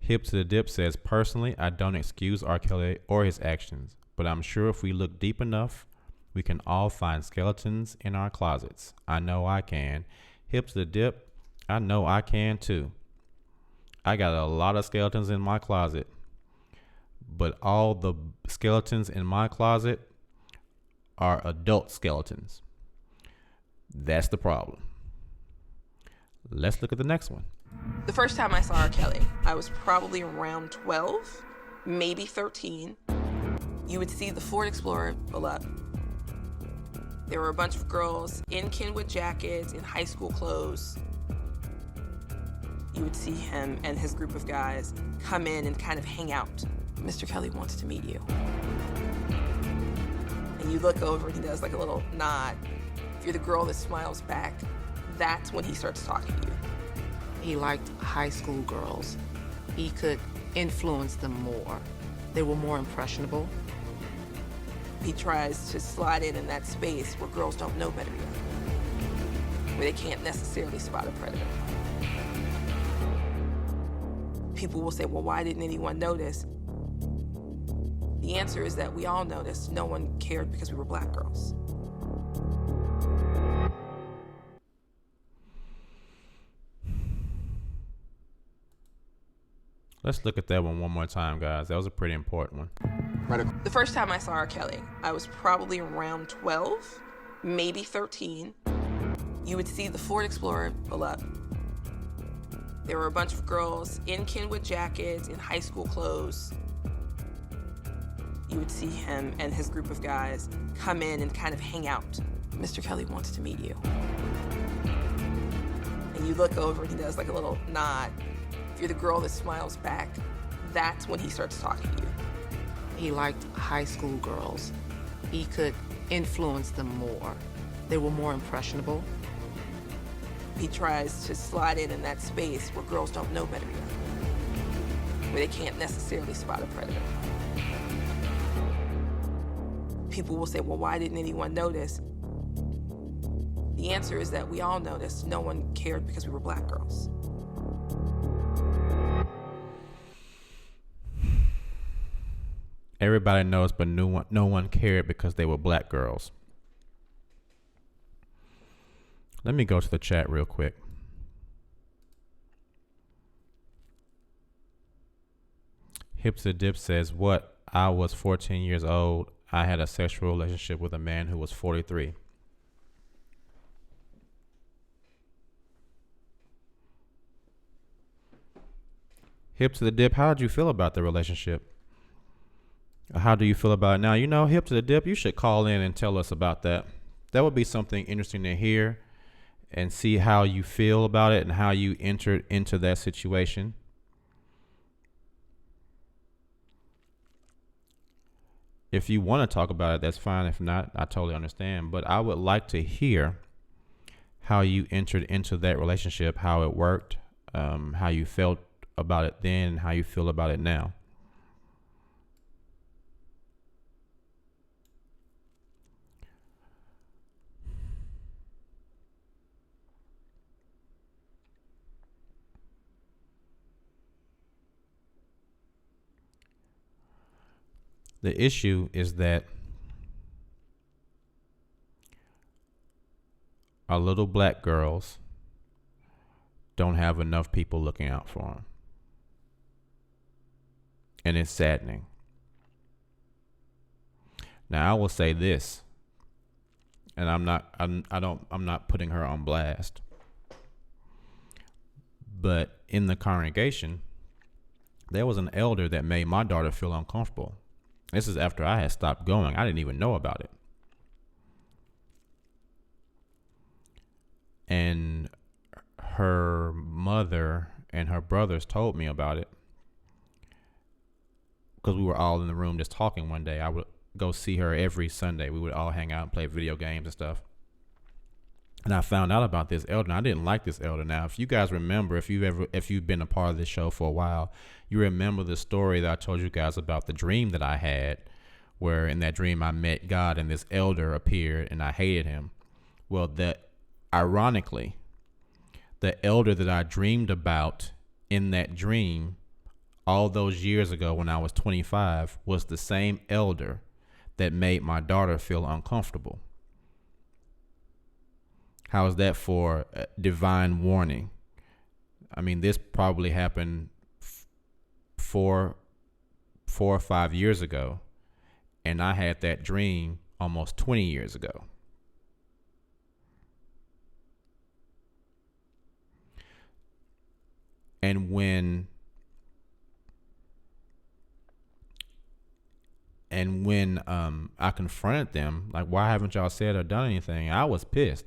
Hip to the Dip says, personally, I don't excuse R. Kelly or his actions, but I'm sure if we look deep enough, we can all find skeletons in our closets. I know I can. Hip to the Dip, I know I can too. I got a lot of skeletons in my closet, but all the skeletons in my closet are adult skeletons. That's the problem. Let's look at the next one. The first time I saw R. Kelly, I was probably around 12, maybe 13. You would see the Ford Explorer pull up. There were a bunch of girls in Kenwood jackets, in high school clothes. You would see him and his group of guys come in and kind of hang out. Mr. Kelly wants to meet you. And you look over and he does like a little nod. If you're the girl that smiles back, that's when he starts talking to you. He liked high school girls. He could influence them more. They were more impressionable. He tries to slide in that space where girls don't know better yet, where they can't necessarily spot a predator. People will say, well, why didn't anyone notice? The answer is that we all noticed. No one cared because we were black girls. Let's look at that one more time, guys. That was a pretty important one. The first time I saw R. Kelly, I was probably around 12, maybe 13. You would see the Ford Explorer pull up. There were a bunch of girls in Kenwood jackets, in high school clothes. You would see him and his group of guys come in and kind of hang out. Mr. Kelly wants to meet you. And you look over and he does like a little nod. If you're the girl that smiles back, that's when he starts talking to you. He liked high school girls. He could influence them more. They were more impressionable. He tries to slide in that space where girls don't know better yet, where they can't necessarily spot a predator. People will say, well, why didn't anyone notice? The answer is that we all noticed. No one cared because we were black girls. Everybody knows, but no one cared because they were black girls. Let me go to the chat real quick. Hip to the Dip says, what? I was 14 years old. I had a sexual relationship with a man who was 43. Hip to the Dip, how did you feel about the relationship? How do you feel about it now? You know, Hip to the Dip, you should call in and tell us about that. That would be something interesting to hear and see how you feel about it and how you entered into that situation. If you want to talk about it, that's fine. If not, I totally understand. But I would like to hear how you entered into that relationship, how it worked, how you felt about it then, and how you feel about it now. The issue is that our little black girls don't have enough people looking out for them. And it's saddening. Now I will say this, and I'm not putting her on blast. But in the congregation, there was an elder that made my daughter feel uncomfortable. This is after I had stopped going. I didn't even know about it. And her mother and her brothers told me about it because we were all in the room just talking one day. I would go see her every Sunday. We would all hang out and play video games and stuff. And I found out about this elder, and I didn't like this elder. Now, if you guys remember, if you've been a part of this show for a while, you remember the story that I told you guys about the dream that I had where in that dream I met God and this elder appeared and I hated him. Well, ironically, the elder that I dreamed about in that dream all those years ago when I was 25 was the same elder that made my daughter feel uncomfortable. How is that for divine warning? I mean, this probably happened 4 or 5 years ago, and I had that dream almost 20 years ago. And when I confronted them, like, why haven't y'all said or done anything? I was pissed.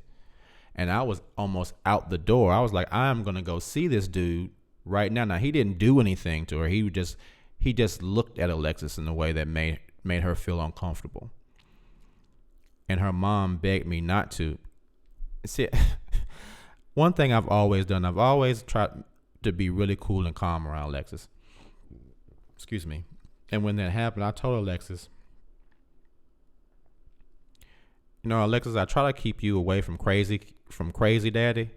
And I was almost out the door. I was like, I'm going to go see this dude right now. Now, he didn't do anything to her. He just looked at Alexis in a way that made her feel uncomfortable. And her mom begged me not to. See, one thing I've always done, I've always tried to be really cool and calm around Alexis. Excuse me. And when that happened, I told Alexis, Alexis, I try to keep you away from crazy daddy.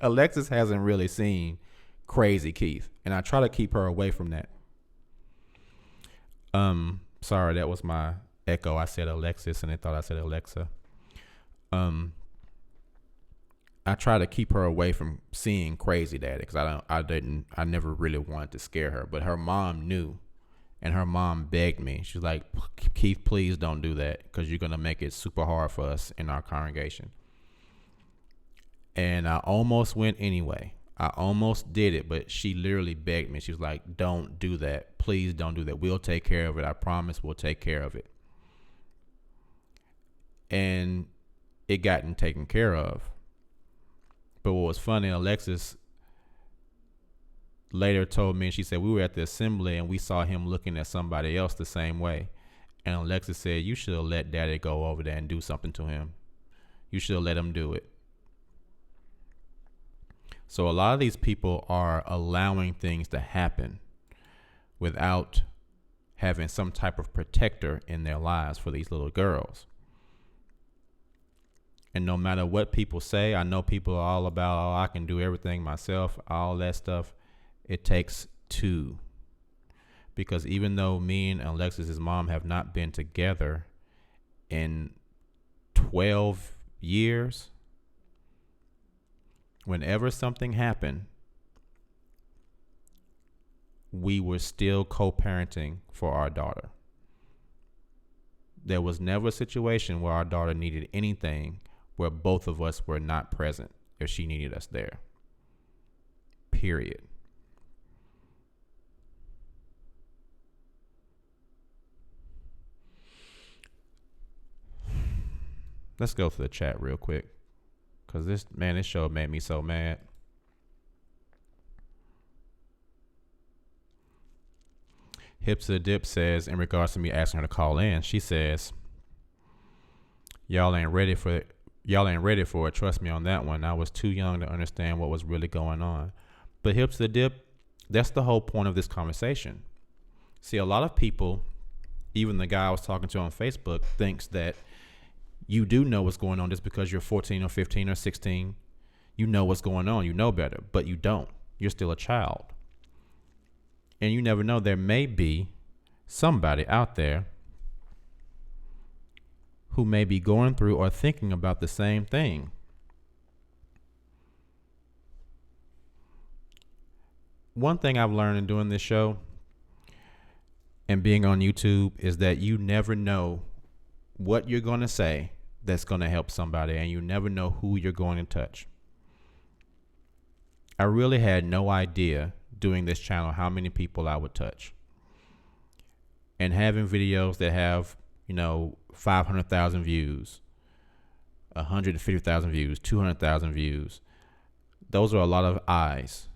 Alexis hasn't really seen crazy Keith, and I try to keep her away from that. Sorry, that was my echo. I said Alexis, and they thought I said Alexa. I try to keep her away from seeing crazy daddy because I never really wanted to scare her, but her mom knew. And her mom begged me. She's like, Keith, please don't do that because you're going to make it super hard for us in our congregation. And I almost went anyway. I almost did it, but she literally begged me. She was like, don't do that. Please don't do that. We'll take care of it. I promise we'll take care of it. And it gotten taken care of. But what was funny, Alexis later told me, and she said, we were at the assembly and we saw him looking at somebody else the same way. And Alexis said, you should have let daddy go over there and do something to him. You should have let him do it. So a lot of these people are allowing things to happen without having some type of protector in their lives for these little girls. And no matter what people say, I know people are all about, I can do everything myself, all that stuff. It takes two. Because even though me and Alexis's mom have not been together in 12 years, whenever something happened, we were still co-parenting for our daughter. There was never a situation where our daughter needed anything where both of us were not present if she needed us there. Period. Let's go through the chat real quick. Because this show made me so mad. Hips to the Dip says, in regards to me asking her to call in, she says, y'all ain't ready for it. Trust me on that one. I was too young to understand what was really going on. But Hips to the Dip, that's the whole point of this conversation. See, a lot of people, even the guy I was talking to on Facebook, thinks that you do know what's going on just because you're 14 or 15 or 16. You know what's going on. You know better, but you don't. You're still a child. And you never know. There may be somebody out there who may be going through or thinking about the same thing. One thing I've learned in doing this show and being on YouTube is that you never know what you're going to say that's going to help somebody, and you never know who you're going to touch. I really had no idea doing this channel how many people I would touch. And having videos that have, 500,000 views, 150,000 views, 200,000 views, those are a lot of eyes.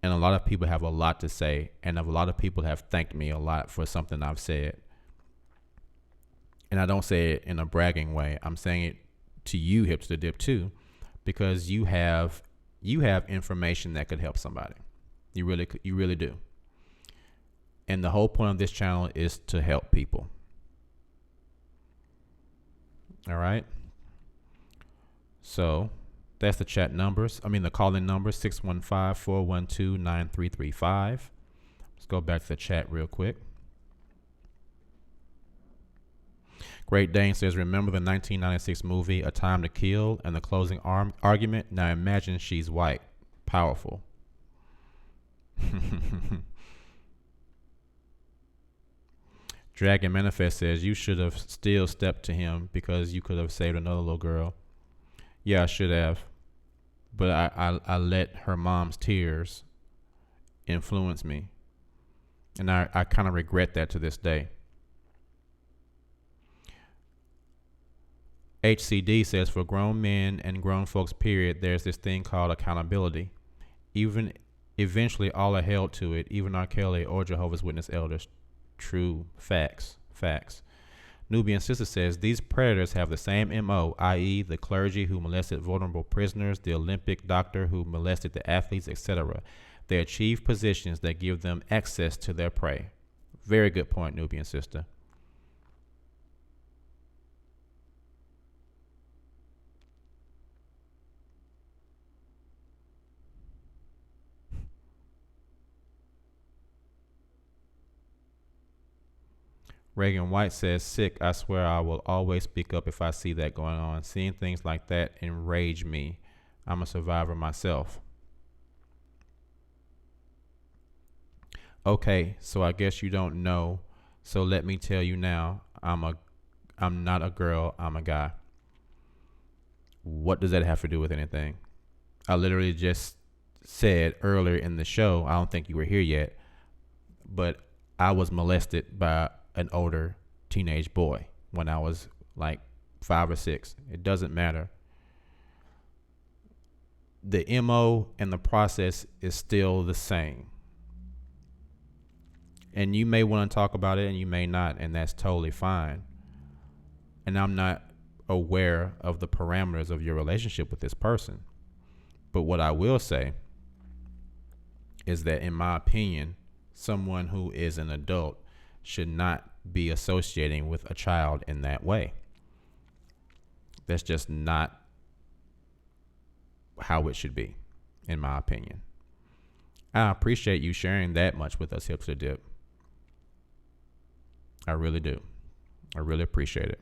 And a lot of people have a lot to say, and a lot of people have thanked me a lot for something I've said. And I don't say it in a bragging way. I'm saying it to you, Hips to the Dip, too, because you have information that could help somebody. You really do. And the whole point of this channel is to help people. All right. So that's the chat numbers. The call-in number, 615-412-9335. Let's go back to the chat real quick. Great Dane says, remember the 1996 movie A Time to Kill and the closing argument? Now imagine she's white. Powerful. Dragon Manifest says, you should have still stepped to him because you could have saved another little girl. Yeah, I should have. But I let her mom's tears influence me. And I kind of regret that to this day. HCD says, for grown men and grown folks, period, there's this thing called accountability. Even eventually all are held to it, even R. Kelly or Jehovah's Witness elders. True. Facts. Nubian Sister says, these predators have the same MO, i.e. the clergy who molested vulnerable prisoners, the Olympic doctor who molested the athletes, etc. They achieve positions that give them access to their prey. Very good point, Nubian Sister. Reagan White says, sick, I swear I will always speak up if I see that going on. Seeing things like that enrage me. I'm a survivor myself. Okay, so I guess you don't know. So let me tell you now, I'm not a girl, I'm a guy. What does that have to do with anything? I literally just said earlier in the show, I don't think you were here yet, but I was molested by an older teenage boy when I was like 5 or 6. It doesn't matter. The MO and the process is still the same. And you may want to talk about it and you may not, and that's totally fine. And I'm not aware of the parameters of your relationship with this person. But what I will say is that, in my opinion, someone who is an adult should not be associating with a child in that way. That's just not how it should be, in my opinion. I appreciate you sharing that much with us, Hipster Dip. I really do. I really appreciate it.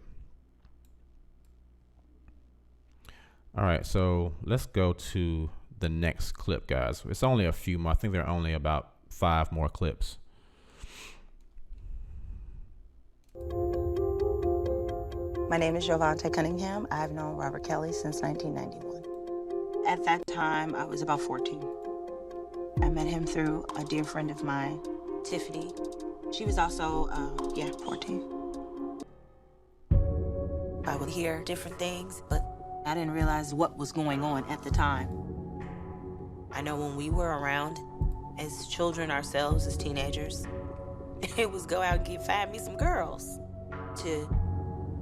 All right, so let's go to the next clip, guys. It's only a few more. I think there are only about 5 more clips. My name is Jovante Cunningham. I've known Robert Kelly since 1991. At that time, I was about 14. I met him through a dear friend of mine, Tiffany. She was also, 14. I would hear different things, but I didn't realize what was going on at the time. I know when we were around, as children ourselves, as teenagers, it was go out and find me some girls to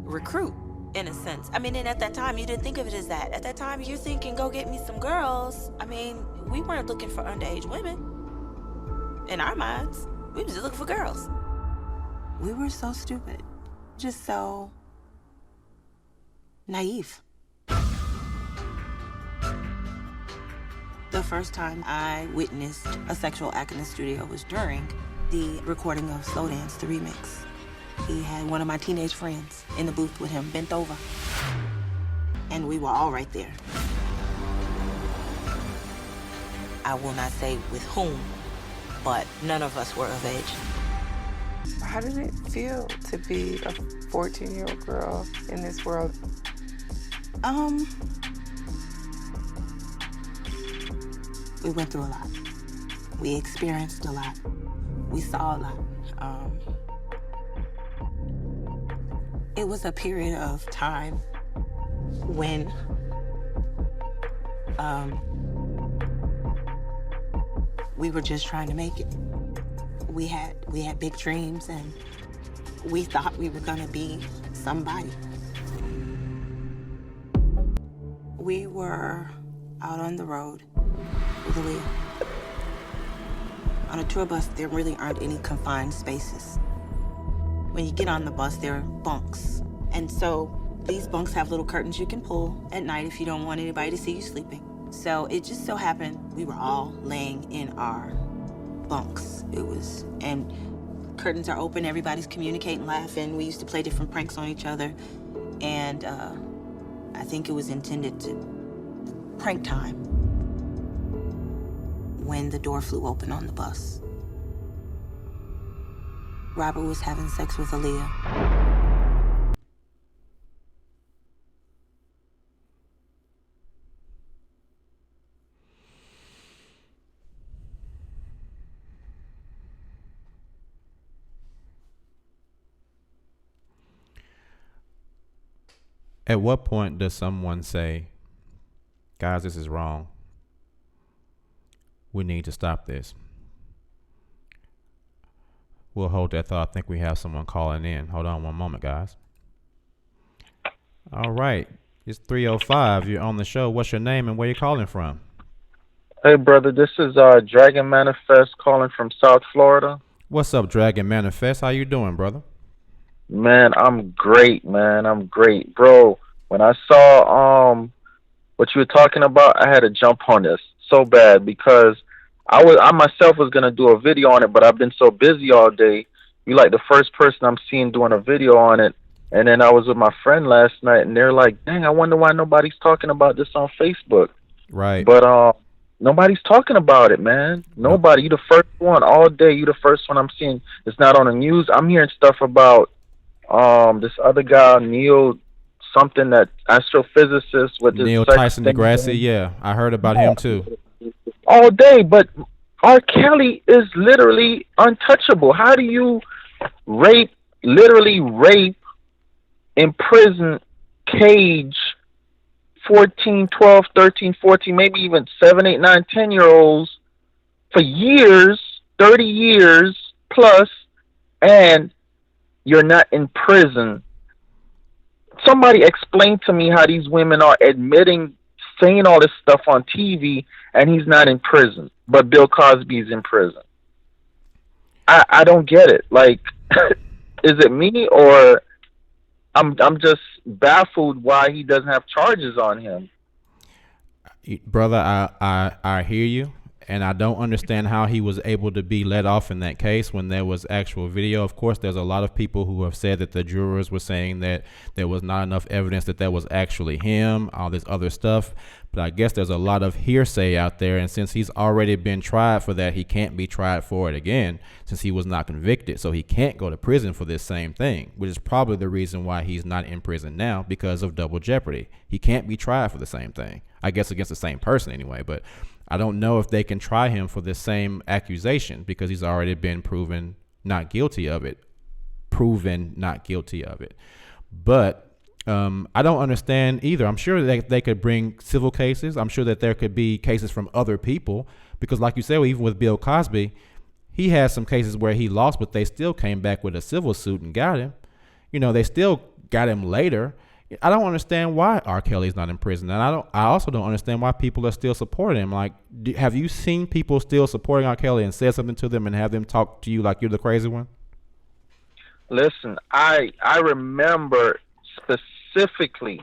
recruit, in a sense. And at that time, you didn't think of it as that. At that time, you're thinking, go get me some girls. We weren't looking for underage women. In our minds, we were just looking for girls. We were so stupid. Just so naive. The first time I witnessed a sexual act in the studio was during the recording of Slow Dance, the remix. He had one of my teenage friends in the booth with him, bent over. And we were all right there. I will not say with whom, but none of us were of age. How did it feel to be a 14-year-old girl in this world? We went through a lot. We experienced a lot. We saw a lot. It was a period of time when we were just trying to make it. We had big dreams, and we thought we were gonna be somebody. We were out on the road with Aaliyah. On a tour bus, there really aren't any confined spaces. When you get on the bus, there are bunks. And so these bunks have little curtains you can pull at night if you don't want anybody to see you sleeping. So it just so happened we were all laying in our bunks. And curtains are open, everybody's communicating, laughing. We used to play different pranks on each other. And I think it was intended to prank time when the door flew open on the bus. Robert was having sex with Aaliyah. At what point does someone say, guys, this is wrong? We need to stop this. We'll hold that thought. I think we have someone calling in. Hold on one moment, guys. All right. It's 3:05. You're on the show. What's your name and where you calling from? Hey, brother. This is Dragon Manifest calling from South Florida. What's up, Dragon Manifest? How you doing, brother? Man, I'm great, man. I'm great. Bro, when I saw what you were talking about, I had to jump on this so bad because I myself was going to do a video on it, but I've been so busy all day. You're like the first person I'm seeing doing a video on it. And then I was with my friend last night, and they're like, dang, I wonder why nobody's talking about this on Facebook. Right. But nobody's talking about it, man. Nobody. You the first one all day. You the first one I'm seeing. It's not on the news. I'm hearing stuff about this other guy, Neil something, that astrophysicist with this Neil Tyson DeGrasse. Yeah, I heard about him too. All day, but R. Kelly is literally untouchable. How do you literally rape, imprison, cage 14, 12, 13, 14, maybe even 7, 8, 9, 10-year-olds for years, 30 years plus, and you're not in prison? Somebody explain to me how these women are admitting, saying all this stuff on TV, and he's not in prison, but Bill Cosby's in prison. I don't get it. Like, is it me, or I'm just baffled why he doesn't have charges on him? Brother, I hear you. And I don't understand how he was able to be let off in that case when there was actual video. Of course, there's a lot of people who have said that the jurors were saying that there was not enough evidence that that was actually him, all this other stuff. But I guess there's a lot of hearsay out there. And since he's already been tried for that, he can't be tried for it again since he was not convicted. So he can't go to prison for this same thing, which is probably the reason why he's not in prison now, because of double jeopardy. He can't be tried for the same thing, I guess against the same person anyway. But I don't know if they can try him for the same accusation because he's already been proven not guilty of it. But I don't understand either. I'm sure that they could bring civil cases. I'm sure that there could be cases from other people because, like you said, even with Bill Cosby, he has some cases where he lost, but they still came back with a civil suit and got him. You know, they still got him later. I don't understand why R. Kelly's not in prison, and I also don't understand why people are still supporting him. Like, have you seen people still supporting R. Kelly and said something to them and have them talk to you like you're the crazy one? Listen, I remember specifically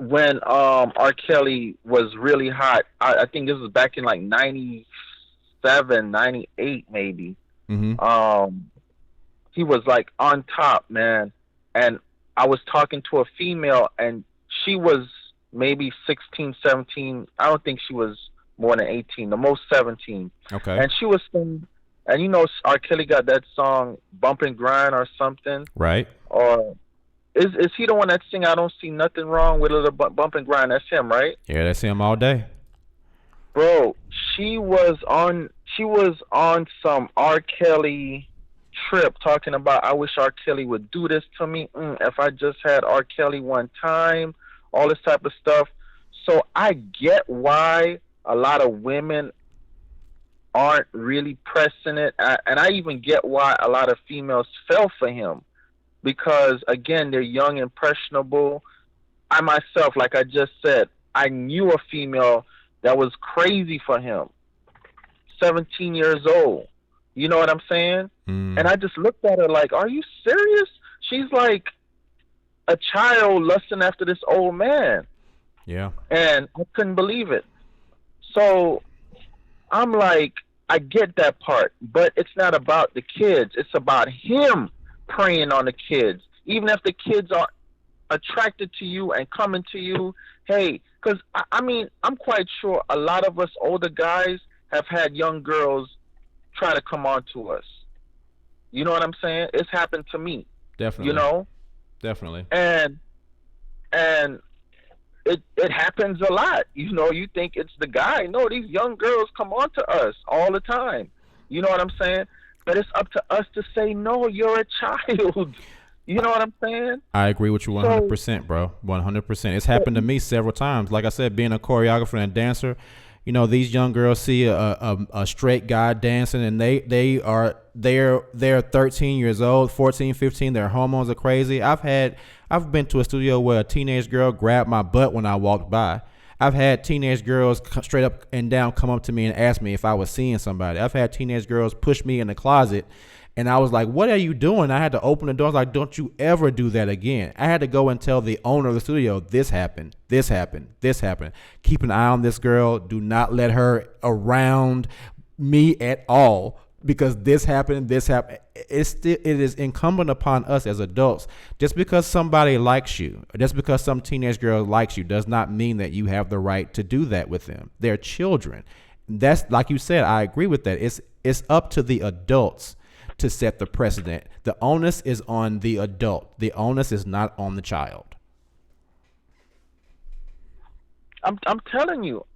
when R. Kelly was really hot. I think this was back in like 97, 98 maybe. Mm-hmm. He was like on top, man, and I was talking to a female, and she was maybe 16, 17. I don't think she was more than 18, the most 17. Okay. And she was saying, and you know, R. Kelly got that song Bump and Grind or something. Right. Or is he the one that sing I Don't See Nothing Wrong with a Little Bump and Grind? That's him, right? Yeah, that's him all day. Bro, she was on some R. Kelly trip talking about, I wish R. Kelly would do this to me, if I just had R. Kelly one time, all this type of stuff. So I get why a lot of women aren't really pressing it, and I even get why a lot of females fell for him, because again, they're young, impressionable. I myself, like I just said, I knew a female that was crazy for him. 17 years old. You know what I'm saying? Mm. And I just looked at her like, are you serious? She's like a child lusting after this old man. Yeah. And I couldn't believe it. So I'm like, I get that part, but it's not about the kids. It's about him preying on the kids. Even if the kids are attracted to you and coming to you, hey, because I mean, I'm quite sure a lot of us older guys have had young girls try to come on to us. You know what I'm saying? It's happened to me. Definitely. You know? Definitely. And it happens a lot. You know, you think it's the guy. No, these young girls come on to us all the time. You know what I'm saying? But it's up to us to say, no, you're a child. You know what I'm saying? I agree with you 100%, bro. 100%. It's happened to me several times. Like I said, being a choreographer and a dancer, you know, these young girls see a straight guy dancing, and they're 13 years old, 14, 15. Their hormones are crazy. I've been to a studio where a teenage girl grabbed my butt when I walked by. I've had teenage girls straight up and down come up to me and ask me if I was seeing somebody. I've had teenage girls push me in the closet, and I was like, what are you doing? I had to open the door. I was like, don't you ever do that again. I had to go and tell the owner of the studio, this happened, this happened, this happened. Keep an eye on this girl. Do not let her around me at all, because this happened, this happened. It is incumbent upon us as adults. Just because somebody likes you, or just because some teenage girl likes you, does not mean that you have the right to do that with them. They're children. That's, like you said, I agree with that. It's up to the adults to set the precedent. The onus is on the adult. The onus is not on the child. I'm telling you.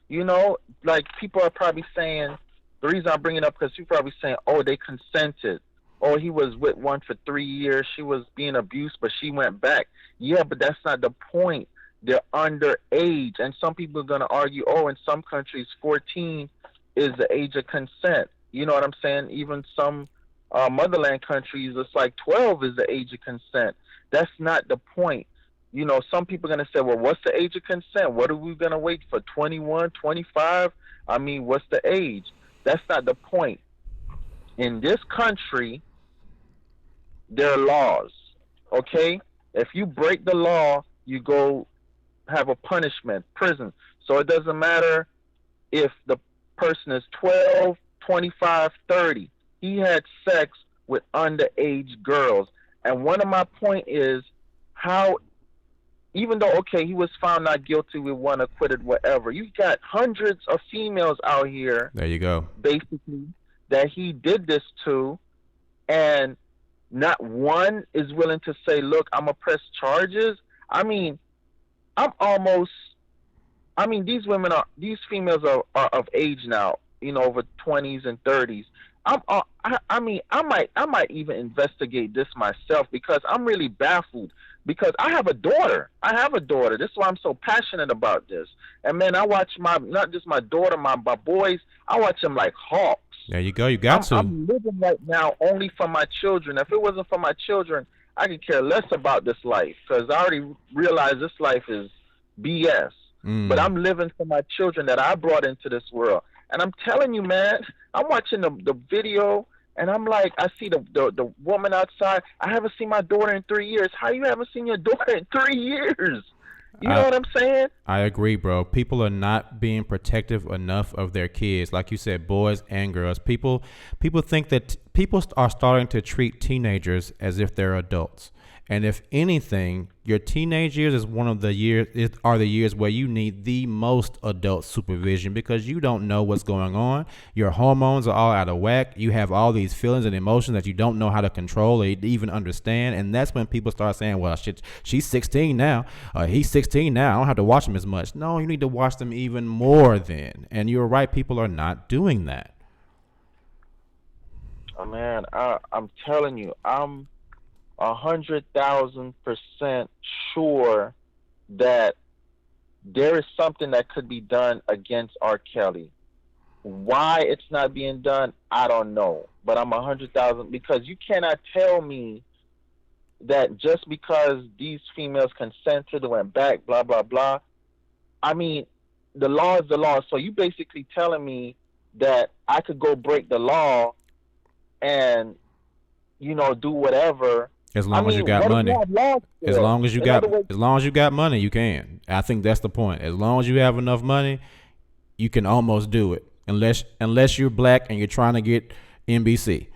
You know, like, people are probably saying, the reason I bring it up, because people are probably saying, oh, they consented. Oh, he was with one for 3 years. She was being abused, but she went back. Yeah, but that's not the point. They're underage. And some people are going to argue, oh, in some countries, 14 is the age of consent. You know what I'm saying? Even some motherland countries, it's like 12 is the age of consent. That's not the point. You know, some people are going to say, well, what's the age of consent? What are we going to wait for, 21, 25? I mean, what's the age? That's not the point. In this country, there are laws, okay? If you break the law, you go have a punishment, prison. So it doesn't matter if the person is 12, 25, 30. He had sex with underage girls. And one of my point is how, even though, okay, he was found not guilty, we one acquitted, whatever, you've got hundreds of females out here. There you go. Basically, that he did this to, and not one is willing to say, look, I'm going to press charges. I mean, these females are of age now, you know, over 20s and 30s. I might even investigate this myself, because I'm really baffled, because I have a daughter. This is why I'm so passionate about this. And man, I watch not just my daughter, my boys, I watch them like hawks. There you go. You got to. I'm living right now only for my children. If it wasn't for my children, I could care less about this life, because I already realize this life is BS. But I'm living for my children that I brought into this world. And I'm telling you, man, I'm watching the video, and I'm like, I see the woman outside. I haven't seen my daughter in 3 years. How you haven't seen your daughter in 3 years? You know what I'm saying? I agree, bro. People are not being protective enough of their kids. Like you said, boys and girls. People think that people are starting to treat teenagers as if they're adults. And if anything, your teenage years is the years where you need the most adult supervision, because you don't know what's going on. Your hormones are all out of whack. You have all these feelings and emotions that you don't know how to control or even understand. And that's when people start saying, well, shit, she's 16 now. He's 16 now. I don't have to watch them as much. No, you need to watch them even more then. And you're right. People are not doing that. Oh, man, I'm telling you, I'm 100,000% sure that there is something that could be done against R. Kelly. Why it's not being done, I don't know. But I'm 100,000, because you cannot tell me that just because these females consented and went back, blah, blah, blah. I mean, the law is the law. So you basically telling me that I could go break the law and, you know, do whatever. As long as you got money. As long as you got money, you can. I think that's the point. As long as you have enough money, you can almost do it. Unless you're black and you're trying to get NBC.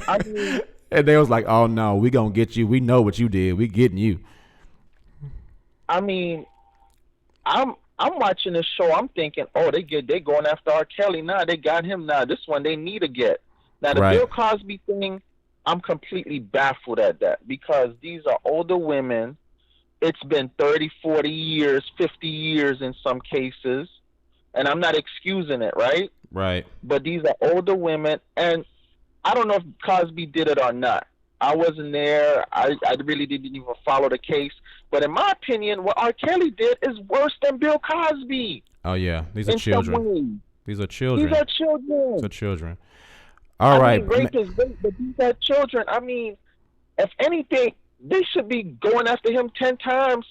I mean, and they was like, "Oh no, we gonna get you. We know what you did. We getting you." I mean, I'm watching this show. I'm thinking, oh, they going after R. Kelly now. They got him now. This one they need to get. Now the Bill Cosby thing, I'm completely baffled at that because these are older women. It's been 30, 40 years, 50 years in some cases, and I'm not excusing it, right? Right. But these are older women, and I don't know if Cosby did it or not. I wasn't there. I really didn't even follow the case. But in my opinion, what R. Kelly did is worse than Bill Cosby. Oh, yeah. These are children. These are children. These are children. These are children. All right. Rape is rape, but these are children. I mean, if anything, they should be going after him 10 times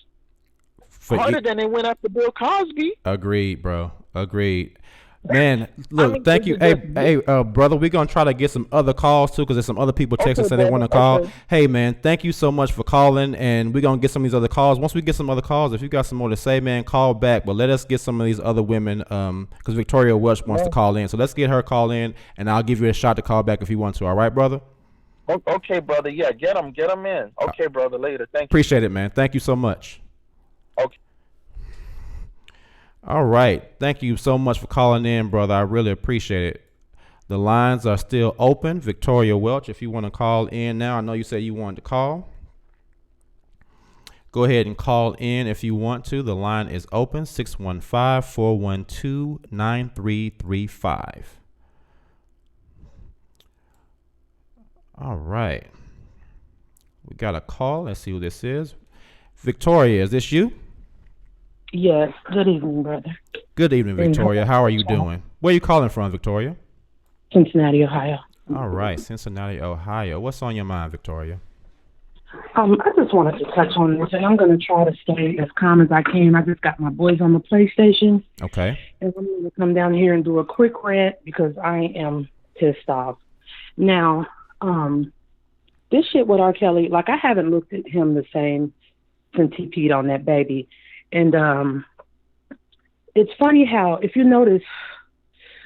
harder than they went after Bill Cosby. Agreed, bro. Agreed. Man, look, thank you. Hey, brother, we're going to try to get some other calls, too, because there's some other people texting saying they want to call. Okay. Hey, man, thank you so much for calling, and we're going to get some of these other calls. Once we get some other calls, if you got some more to say, man, call back. But let us get some of these other women, because Victoria Welch wants to call in. So let's get her call in, and I'll give you a shot to call back if you want to. All right, brother? Okay, brother. Yeah, get them in. Okay, brother, later. Thank you. Appreciate it, man. Thank you so much. Okay. All right. Thank you so much for calling in, brother. I really appreciate it. The lines are still open. Victoria Welch, if you want to call in now. I know you said you wanted to call. Go ahead and call in if you want to. The line is open, 615-412-9335. All right. We got a call. Let's see who this is. Victoria, is this you? Yes. Good evening, brother. Good evening, Victoria. How are you doing? Where are you calling from, Victoria? Cincinnati, Ohio. All right, Cincinnati, Ohio. What's on your mind, Victoria? I just wanted to touch on this, and I'm going to try to stay as calm as I can. I just got my boys on the PlayStation. Okay. And I'm going to come down here and do a quick rant because I am pissed off. Now, this shit with R. Kelly, like, I haven't looked at him the same since he peed on that baby. And it's funny how, if you notice,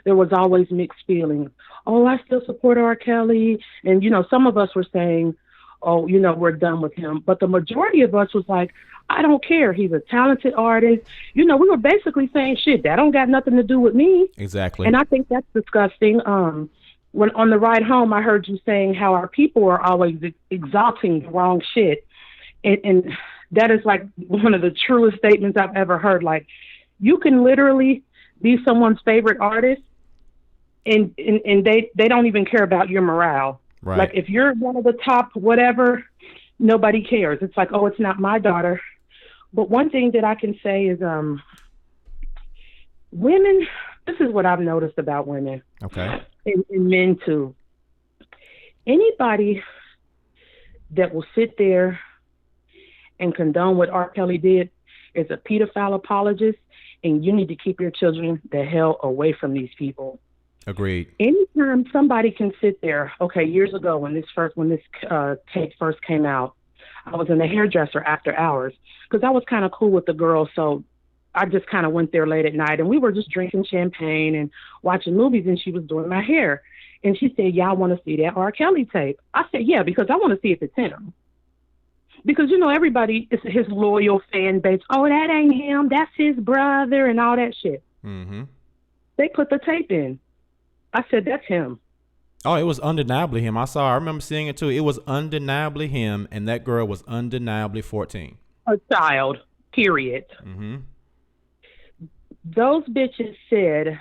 there was always mixed feelings. Oh, I still support R. Kelly. And, you know, some of us were saying, oh, you know, we're done with him. But the majority of us was like, I don't care. He's a talented artist. You know, we were basically saying, shit, that don't got nothing to do with me. Exactly. And I think that's disgusting. When on the ride home, I heard you saying how our people are always exalting the wrong shit. And that is like one of the truest statements I've ever heard. Like, you can literally be someone's favorite artist and they don't even care about your morale. Right. Like, if you're one of the top whatever, nobody cares. It's like, oh, it's not my daughter. But one thing that I can say is women, this is what I've noticed about women. Okay. And men too. Anybody that will sit there and condone what R. Kelly did is a pedophile apologist, and you need to keep your children the hell away from these people. Agreed. Anytime somebody can sit there, okay, years ago when this tape first came out, I was in the hairdresser after hours because I was kind of cool with the girl, so I just kind of went there late at night, and we were just drinking champagne and watching movies, and she was doing my hair. And she said, y'all want to see that R. Kelly tape? I said, yeah, because I want to see if it's him. Because, you know, everybody is his loyal fan base. Oh, that ain't him. That's his brother and all that shit. Mm-hmm. They put the tape in. I said, that's him. Oh, it was undeniably him. I remember seeing it too. It was undeniably him, and that girl was undeniably 14. A child, period. Mm-hmm. Those bitches said,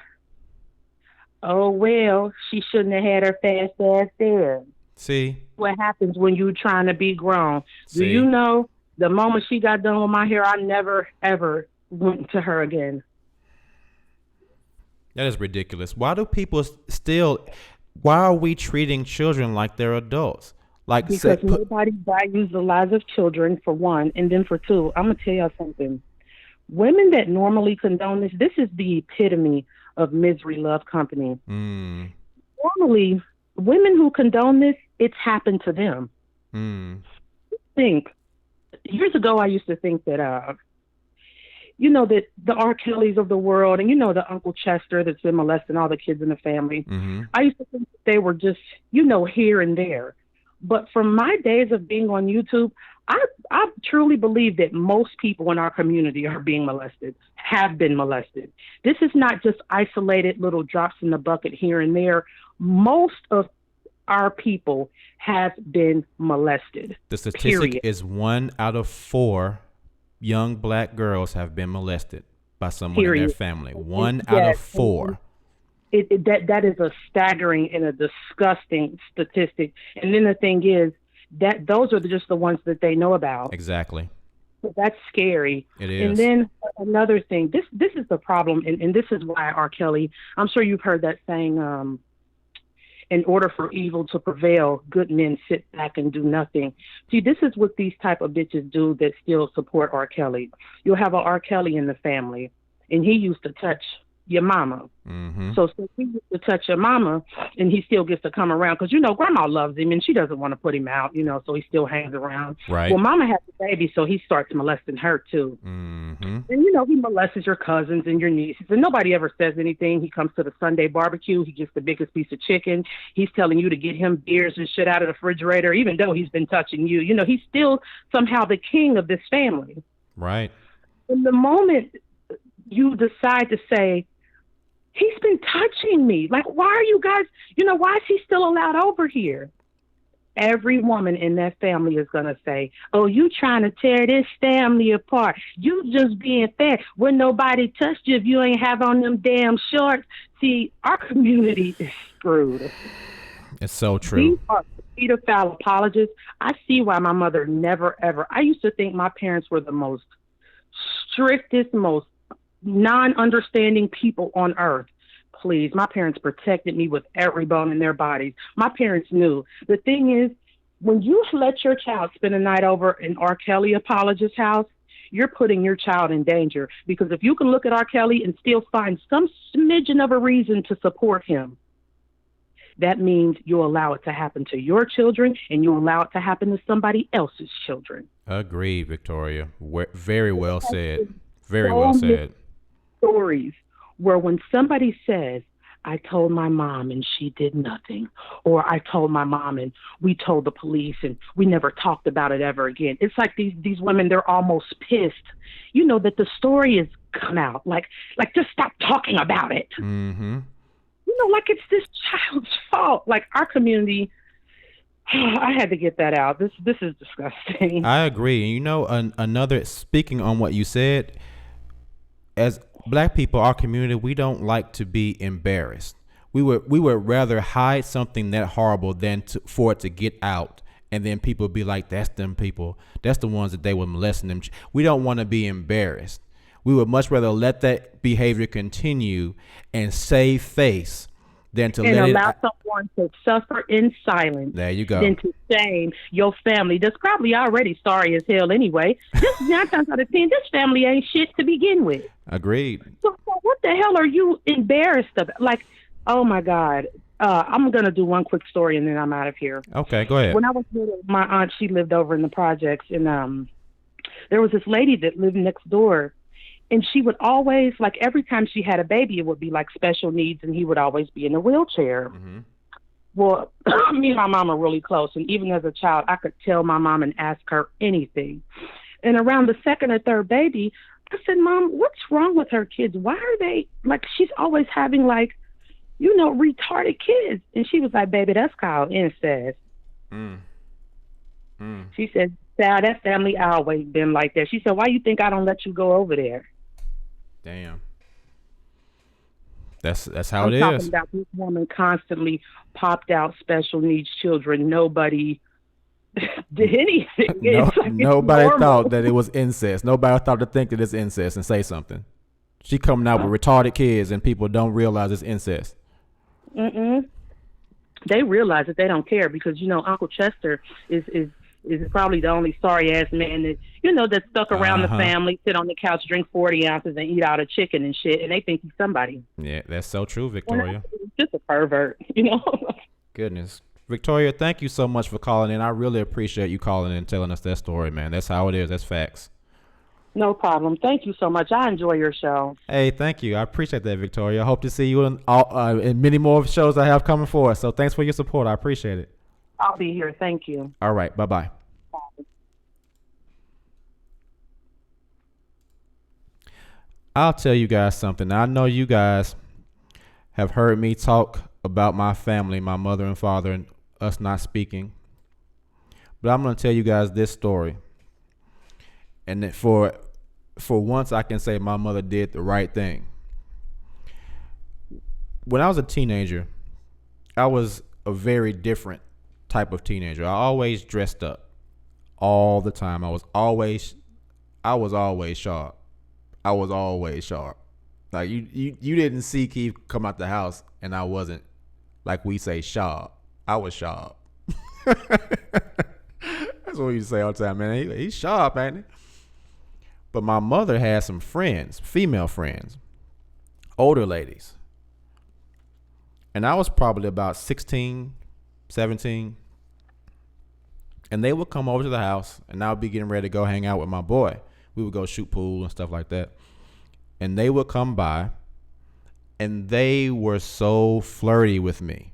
oh, well, she shouldn't have had her fast ass there. See? What happens when you're trying to be grown. See? Do you know the moment she got done with my hair, I never, ever went to her again. That is ridiculous. Why do people why are we treating children like they're adults? Like, because nobody values the lives of children, for one. And then for two, I'm going to tell y'all something. Women that normally condone this is the epitome of misery love company. Normally, women who condone this, it's happened to them. Think, years ago, I used to think that, that the R. Kellys of the world and, the Uncle Chester that's been molesting all the kids in the family, I used to think that they were just, here and there. But from my days of being on YouTube, I truly believe that most people in our community are being molested, have been molested. This is not just isolated little drops in the bucket here and there. Most of our people have been molested. The statistic is 1 out of 4 young black girls have been molested by someone in their family. 1 out of 4. That is a staggering and a disgusting statistic. And then the thing is that those are just the ones that they know about. Exactly. So that's scary. It is. And then another thing, this is the problem, and this is why R. Kelly, I'm sure you've heard that saying, in order for evil to prevail, good men sit back and do nothing. See, this is what these type of bitches do that still support R. Kelly. You'll have a R. Kelly in the family, and he used to touch your mama. So since he used to touch your mama, and he still gets to come around, because, grandma loves him, and she doesn't want to put him out, so he still hangs around. Right. Well, mama has a baby, so he starts molesting her, too. And, he molests your cousins and your nieces, and nobody ever says anything. He comes to the Sunday barbecue. He gets the biggest piece of chicken. He's telling you to get him beers and shit out of the refrigerator, even though he's been touching you. He's still somehow the king of this family. Right. And the moment you decide to say, he's been touching me, like, why are you guys, why is he still allowed over here? Every woman in that family is going to say, oh, you trying to tear this family apart. You just being fair. When nobody touched you if you ain't have on them damn shorts. See, our community is screwed. It's so true. These are pedophile apologists. I see why my mother never, ever. I used to think my parents were the most strictest, most non-understanding people on earth. Please, my parents protected me with every bone in their bodies. My parents knew. The thing is, when you let your child spend a night over in R. Kelly apologist's house, you're putting your child in danger. Because if you can look at R. Kelly and still find some smidgen of a reason to support him, that means you allow it to happen to your children, and you allow it to happen to somebody else's children. Agreed, Victoria. Very well said. Very well said. Stories where when somebody says, I told my mom and she did nothing, or I told my mom and we told the police and we never talked about it ever again. It's like these women, they're almost pissed, that the story has come out. Like just stop talking about it. Like it's this child's fault. Like our community, I had to get that out. This is disgusting. I agree. And another, speaking on what you said, as Black people, our community, we don't like to be embarrassed. We would rather hide something that horrible than for it to get out, and then people be like, "That's them people. That's the ones that they were molesting them." We don't want to be embarrassed. We would much rather let that behavior continue and save face than to and let allow it. Someone to suffer in silence. There you go. Than to shame your family. That's probably already sorry as hell anyway. This 9 times out of 10, this family ain't shit to begin with. Agreed. So what the hell are you embarrassed about? Like, oh my God. I'm going to do one quick story and then I'm out of here. Okay, go ahead. When I was little, my aunt, she lived over in the projects, and there was this lady that lived next door. And she would always, like, every time she had a baby, it would be like special needs, and he would always be in a wheelchair. Well, me and my mom are really close, and even as a child, I could tell my mom and ask her anything. And around the second or third baby, I said, Mom, what's wrong with her kids? Why are they, like, she's always having, like, retarded kids. And she was like, baby, that's called incest. She said, Sal, that family always been like that. She said, why you think I don't let you go over there? Damn. That's how I'm it talking is. about this woman constantly popped out special needs children. Nobody did anything. It's like Nobody normal. thought that it was incest. Nobody thought to think that it's incest and say something. She coming out with retarded kids and people don't realize it's incest. They realize that they don't care because Uncle Chester is is probably the only sorry ass man that, that stuck around the family, sit on the couch, drink 40 ounces and eat out of chicken and shit. And they think he's somebody. Yeah, that's so true, Victoria. Just a pervert, Goodness. Victoria, thank you so much for calling in. I really appreciate you calling in and telling us that story, man. That's how it is. That's facts. No problem. Thank you so much. I enjoy your show. Hey, thank you. I appreciate that, Victoria. I hope to see you in many more shows I have coming for us. So thanks for your support. I appreciate it. I'll be here. Thank you. All right. Bye-bye. Bye. I'll tell you guys something. I know you guys have heard me talk about my family, my mother and father, and us not speaking. But I'm going to tell you guys this story. And that for once, I can say my mother did the right thing. When I was a teenager, I was a very different type of teenager. I always dressed up all the time. I was always sharp. I was always sharp. Like you didn't see Keith come out the house and I wasn't, like we say, sharp. I was sharp. That's what you say all the time, man. He's sharp, ain't he? But my mother had some friends, female friends, older ladies. And I was probably about 16, 17. And they would come over to the house and I would be getting ready to go hang out with my boy. We would go shoot pool and stuff like that. And they would come by and they were so flirty with me.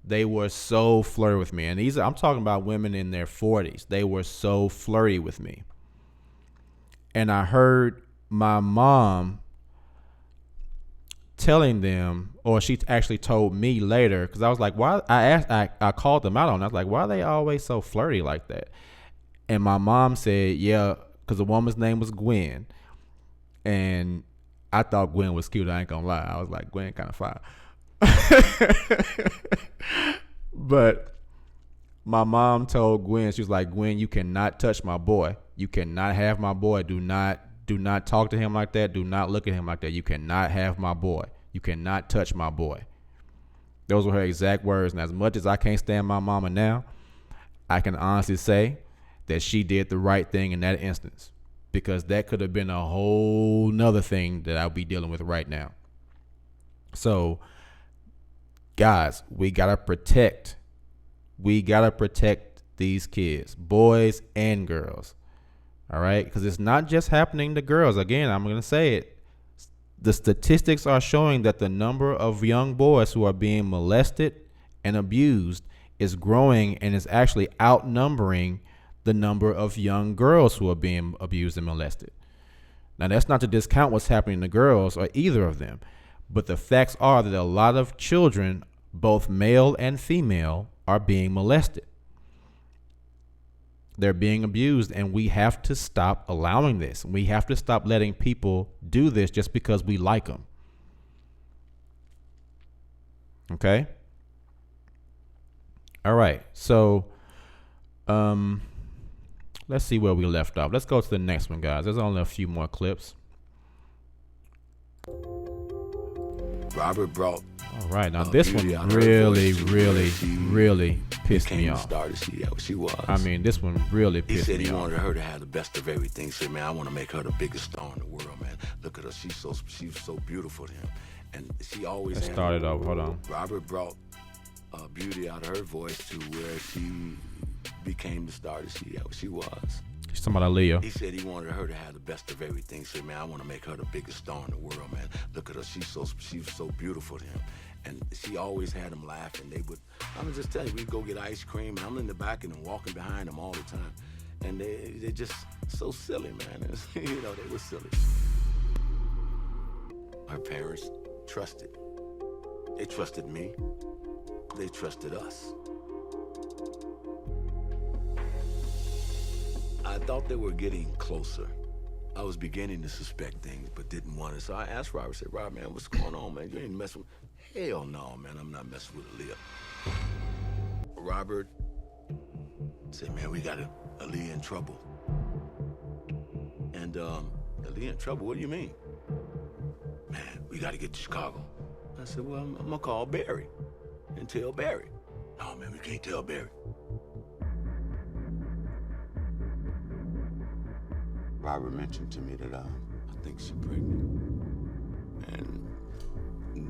They were so flirty with me. And I'm talking about women in their 40s. They were so flirty with me. And I heard my mom telling them, or she actually told me later, because I was like, why? I called them out on it. I was like, why are they always so flirty like that? And my mom said, yeah, because the woman's name was Gwen. And I thought Gwen was cute. I ain't gonna lie. I was like, Gwen kind of fire. But my mom told Gwen, she was like, Gwen, you cannot touch my boy. You cannot have my boy. Do not talk to him like that. Do not look at him like that. You cannot have my boy. You cannot touch my boy. Those were her exact words. And as much as I can't stand my mama now, I can honestly say that she did the right thing in that instance, because that could have been a whole nother thing that I'll be dealing with right now. So, guys, we got to protect these kids, boys and girls. All right? Because it's not just happening to girls. Again, I'm going to say it. The statistics are showing that the number of young boys who are being molested and abused is growing and is actually outnumbering the number of young girls who are being abused and molested. Now, that's not to discount what's happening to girls or either of them, but the facts are that a lot of children, both male and female, are being molested. They're being abused, and we have to stop allowing this. We have to stop letting people do this just because we like them. Okay? All right. So, let's see where we left off. Let's go to the next one, guys. There's only a few more clips. Robert brought. All right, now this one really pissed me off. She was. I mean, this one really pissed me off. He said he wanted her to have the best of everything. He said, man, I want to make her the biggest star in the world, man. Look at her, she's so beautiful to him, and she always. Let's start it over. Hold on. Robert brought beauty out of her voice to where she became the star that she was. He's talking about Aaliyah. He said he wanted her to have the best of everything. He said, man, I want to make her the biggest star in the world, man. Look at her, she's so beautiful to him. And she always had him laughing. I'm just telling you, we'd go get ice cream, and I'm in the back and I'm walking behind them all the time. And they're just so silly, man. They were silly. Her parents trusted. They trusted me. They trusted us. I thought they were getting closer. I was beginning to suspect things, but didn't want to. So I asked Robert, I said, Rob, man, what's going on, man? You ain't messing with... Hell no, man, I'm not messing with Aaliyah. Robert said, man, we got Aaliyah in trouble. And Aaliyah in trouble, what do you mean? Man, we got to get to Chicago. I said, well, I'm going to call Barry and tell Barry. No, man, we can't tell Barry. Robert mentioned to me that I think she's pregnant. And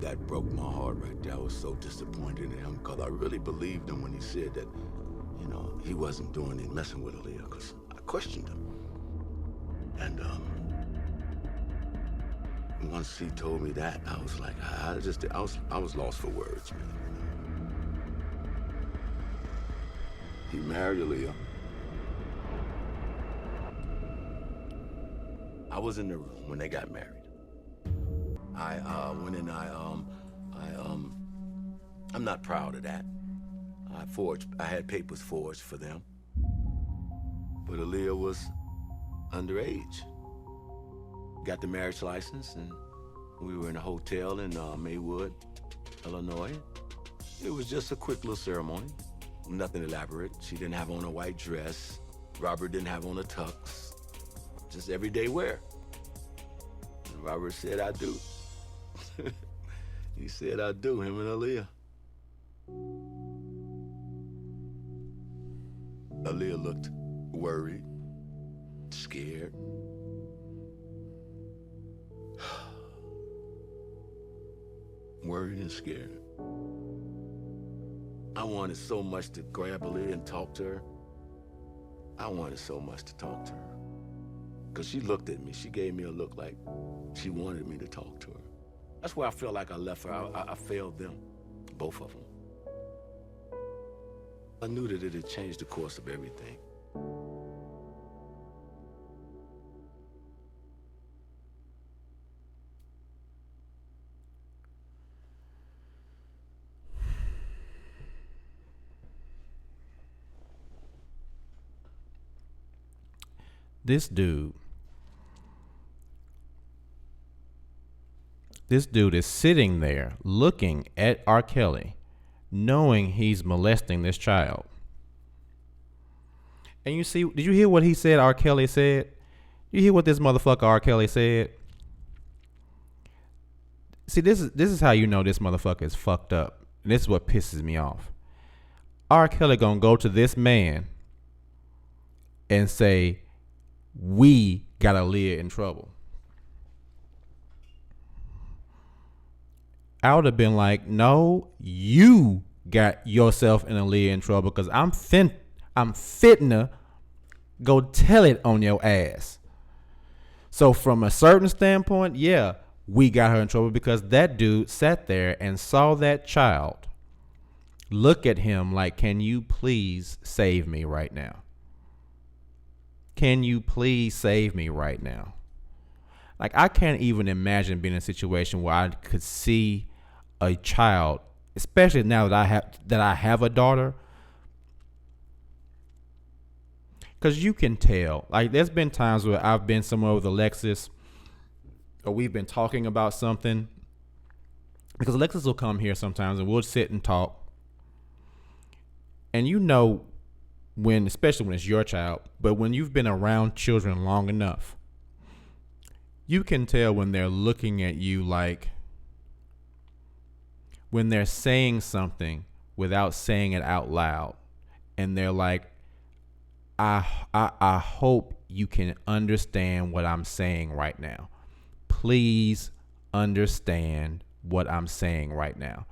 that broke my heart right there. I was so disappointed in him because I really believed him when he said that, you know, he wasn't doing any messing with Aaliyah, because I questioned him. And once he told me that, I was like, I was lost for words, man. He married Aaliyah. I was in the room when they got married. I went in. I'm not proud of that. I had papers forged for them, but Aaliyah was underage. Got the marriage license, and we were in a hotel in Maywood, Illinois. It was just a quick little ceremony, nothing elaborate. She didn't have on a white dress. Robert didn't have on a tux. Just everyday wear. And Robert said, I do. He said, I do, him and Aaliyah. Aaliyah looked worried, scared. Worried and scared. I wanted so much to grab Aaliyah and talk to her. I wanted so much to talk to her. Because she looked at me. She gave me a look like she wanted me to talk to her. That's where I felt like I left her. I failed them, both of them. I knew that it had changed the course of everything. This dude is sitting there looking at R. Kelly, knowing he's molesting this child. And you see, did you hear what he said R. Kelly said? You hear what this motherfucker R. Kelly said? See, this is how you know this motherfucker is fucked up. And this is what pisses me off. R. Kelly gonna go to this man and say, we got Aaliyah in trouble. I would have been like, no, you got yourself and Aaliyah in trouble, because I'm fitna go tell it on your ass. So from a certain standpoint, yeah, we got her in trouble because that dude sat there and saw that child look at him like, can you please save me right now? Can you please save me right now? Like, I can't even imagine being in a situation where I could see a child, especially now that I have a daughter. Because you can tell. Like, there's been times where I've been somewhere with Alexis, or we've been talking about something. Because Alexis will come here sometimes and we'll sit and talk. And you know, when, especially when it's your child, but when you've been around children long enough, you can tell when they're looking at you like, when they're saying something without saying it out loud, and they're like, I hope you can understand what I'm saying right now. Please understand what I'm saying right now.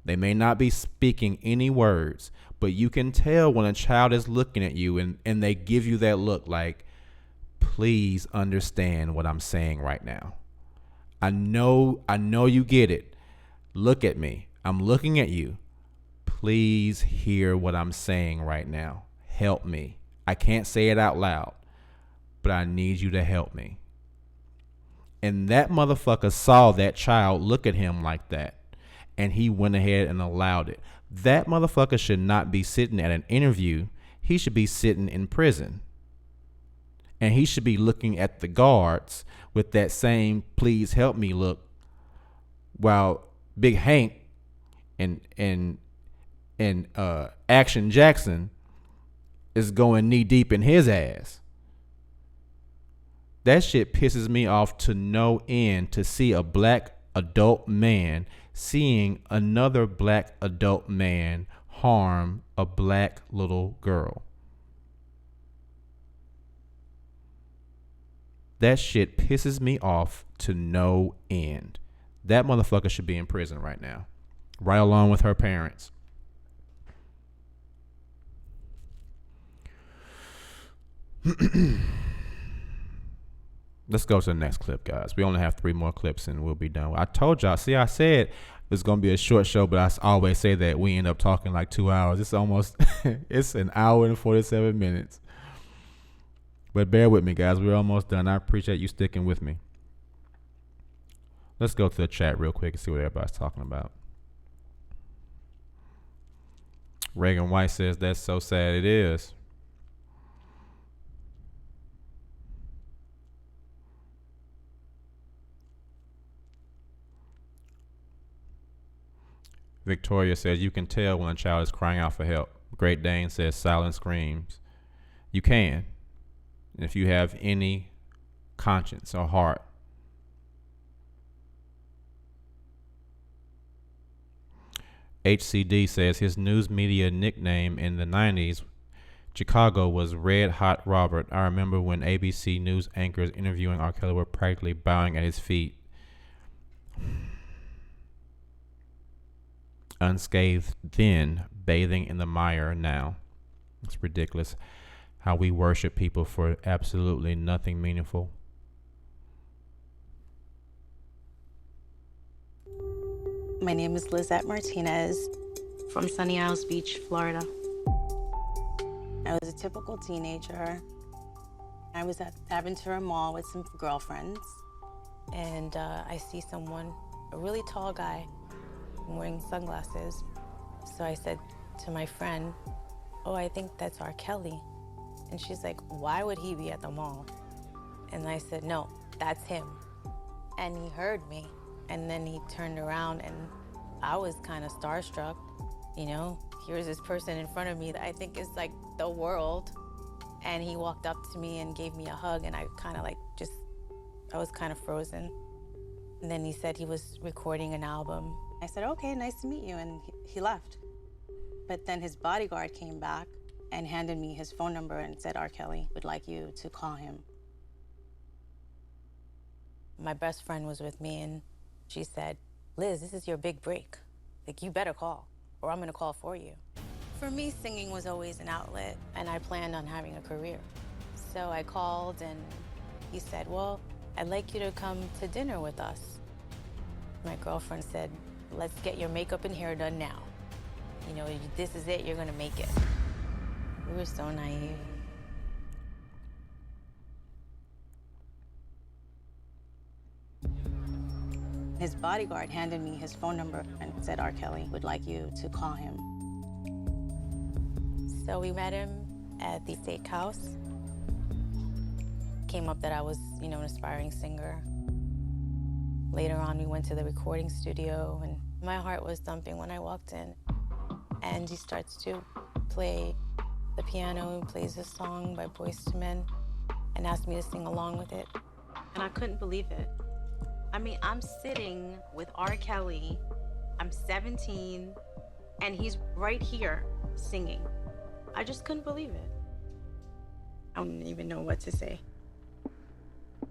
They may not be speaking any words, but you can tell when a child is looking at you and they give you that look like, please understand what I'm saying right now. I know you get it. Look at me. I'm looking at you. Please hear what I'm saying right now. Help me. I can't say it out loud, but I need you to help me. And that motherfucker saw that child look at him like that, and he went ahead and allowed it. That motherfucker should not be sitting at an interview. He should be sitting in prison. And he should be looking at the guards with that same please help me look, while Big Hank and Action Jackson is going knee deep in his ass. That shit pisses me off to no end, to see a black adult man seeing another black adult man harm a black little girl. That shit pisses me off to no end. That motherfucker should be in prison right now, right along with her parents. Let's go to the next clip, guys. We only have 3 more clips and we'll be done. I told y'all. See, I said it's going to be a short show, but I always say that we end up talking like 2 hours. It's almost, it's an hour and 47 minutes. But bear with me, guys. We're almost done. I appreciate you sticking with me. Let's go to the chat real quick and see what everybody's talking about. Reagan White says, that's so sad. It is. Victoria says, you can tell when a child is crying out for help. Great Dane says, silent screams. You can. If you have any conscience or heart. HCD says, his news media nickname in the 90s, Chicago, was Red Hot Robert. I remember when ABC News anchors interviewing R. Kelly were practically bowing at his feet. Unscathed then, bathing in the mire now. It's ridiculous how we worship people for absolutely nothing meaningful. My name is Lizette Martinez from Sunny Isles Beach, Florida. I was a typical teenager. I was at Aventura Mall with some girlfriends, and I see someone, a really tall guy, wearing sunglasses. So I said to my friend, oh, I think that's R. Kelly. And she's like, why would he be at the mall? And I said, no, that's him. And he heard me. And then he turned around and I was kind of starstruck. You know, here's this person in front of me that I think is like the world. And he walked up to me and gave me a hug, and I kind of like I was kind of frozen. And then he said he was recording an album. I said, okay, nice to meet you, and he left. But then his bodyguard came back and handed me his phone number and said, R. Kelly would like you to call him. My best friend was with me, and she said, Liz, this is your big break. Like, you better call, or I'm gonna call for you. For me, singing was always an outlet, and I planned on having a career. So I called, and he said, well, I'd like you to come to dinner with us. My girlfriend said, let's get your makeup and hair done now. You know, this is it, you're gonna make it. We were so naive. His bodyguard handed me his phone number and said R. Kelly would like you to call him. So we met him at the steakhouse. Came up that I was, you know, an aspiring singer. Later on, we went to the recording studio, and my heart was thumping when I walked in. And he starts to play the piano and plays a song by Boyz II Men and asked me to sing along with it. And I couldn't believe it. I mean, I'm sitting with R. Kelly, I'm 17, and he's right here singing. I just couldn't believe it. I don't even know what to say.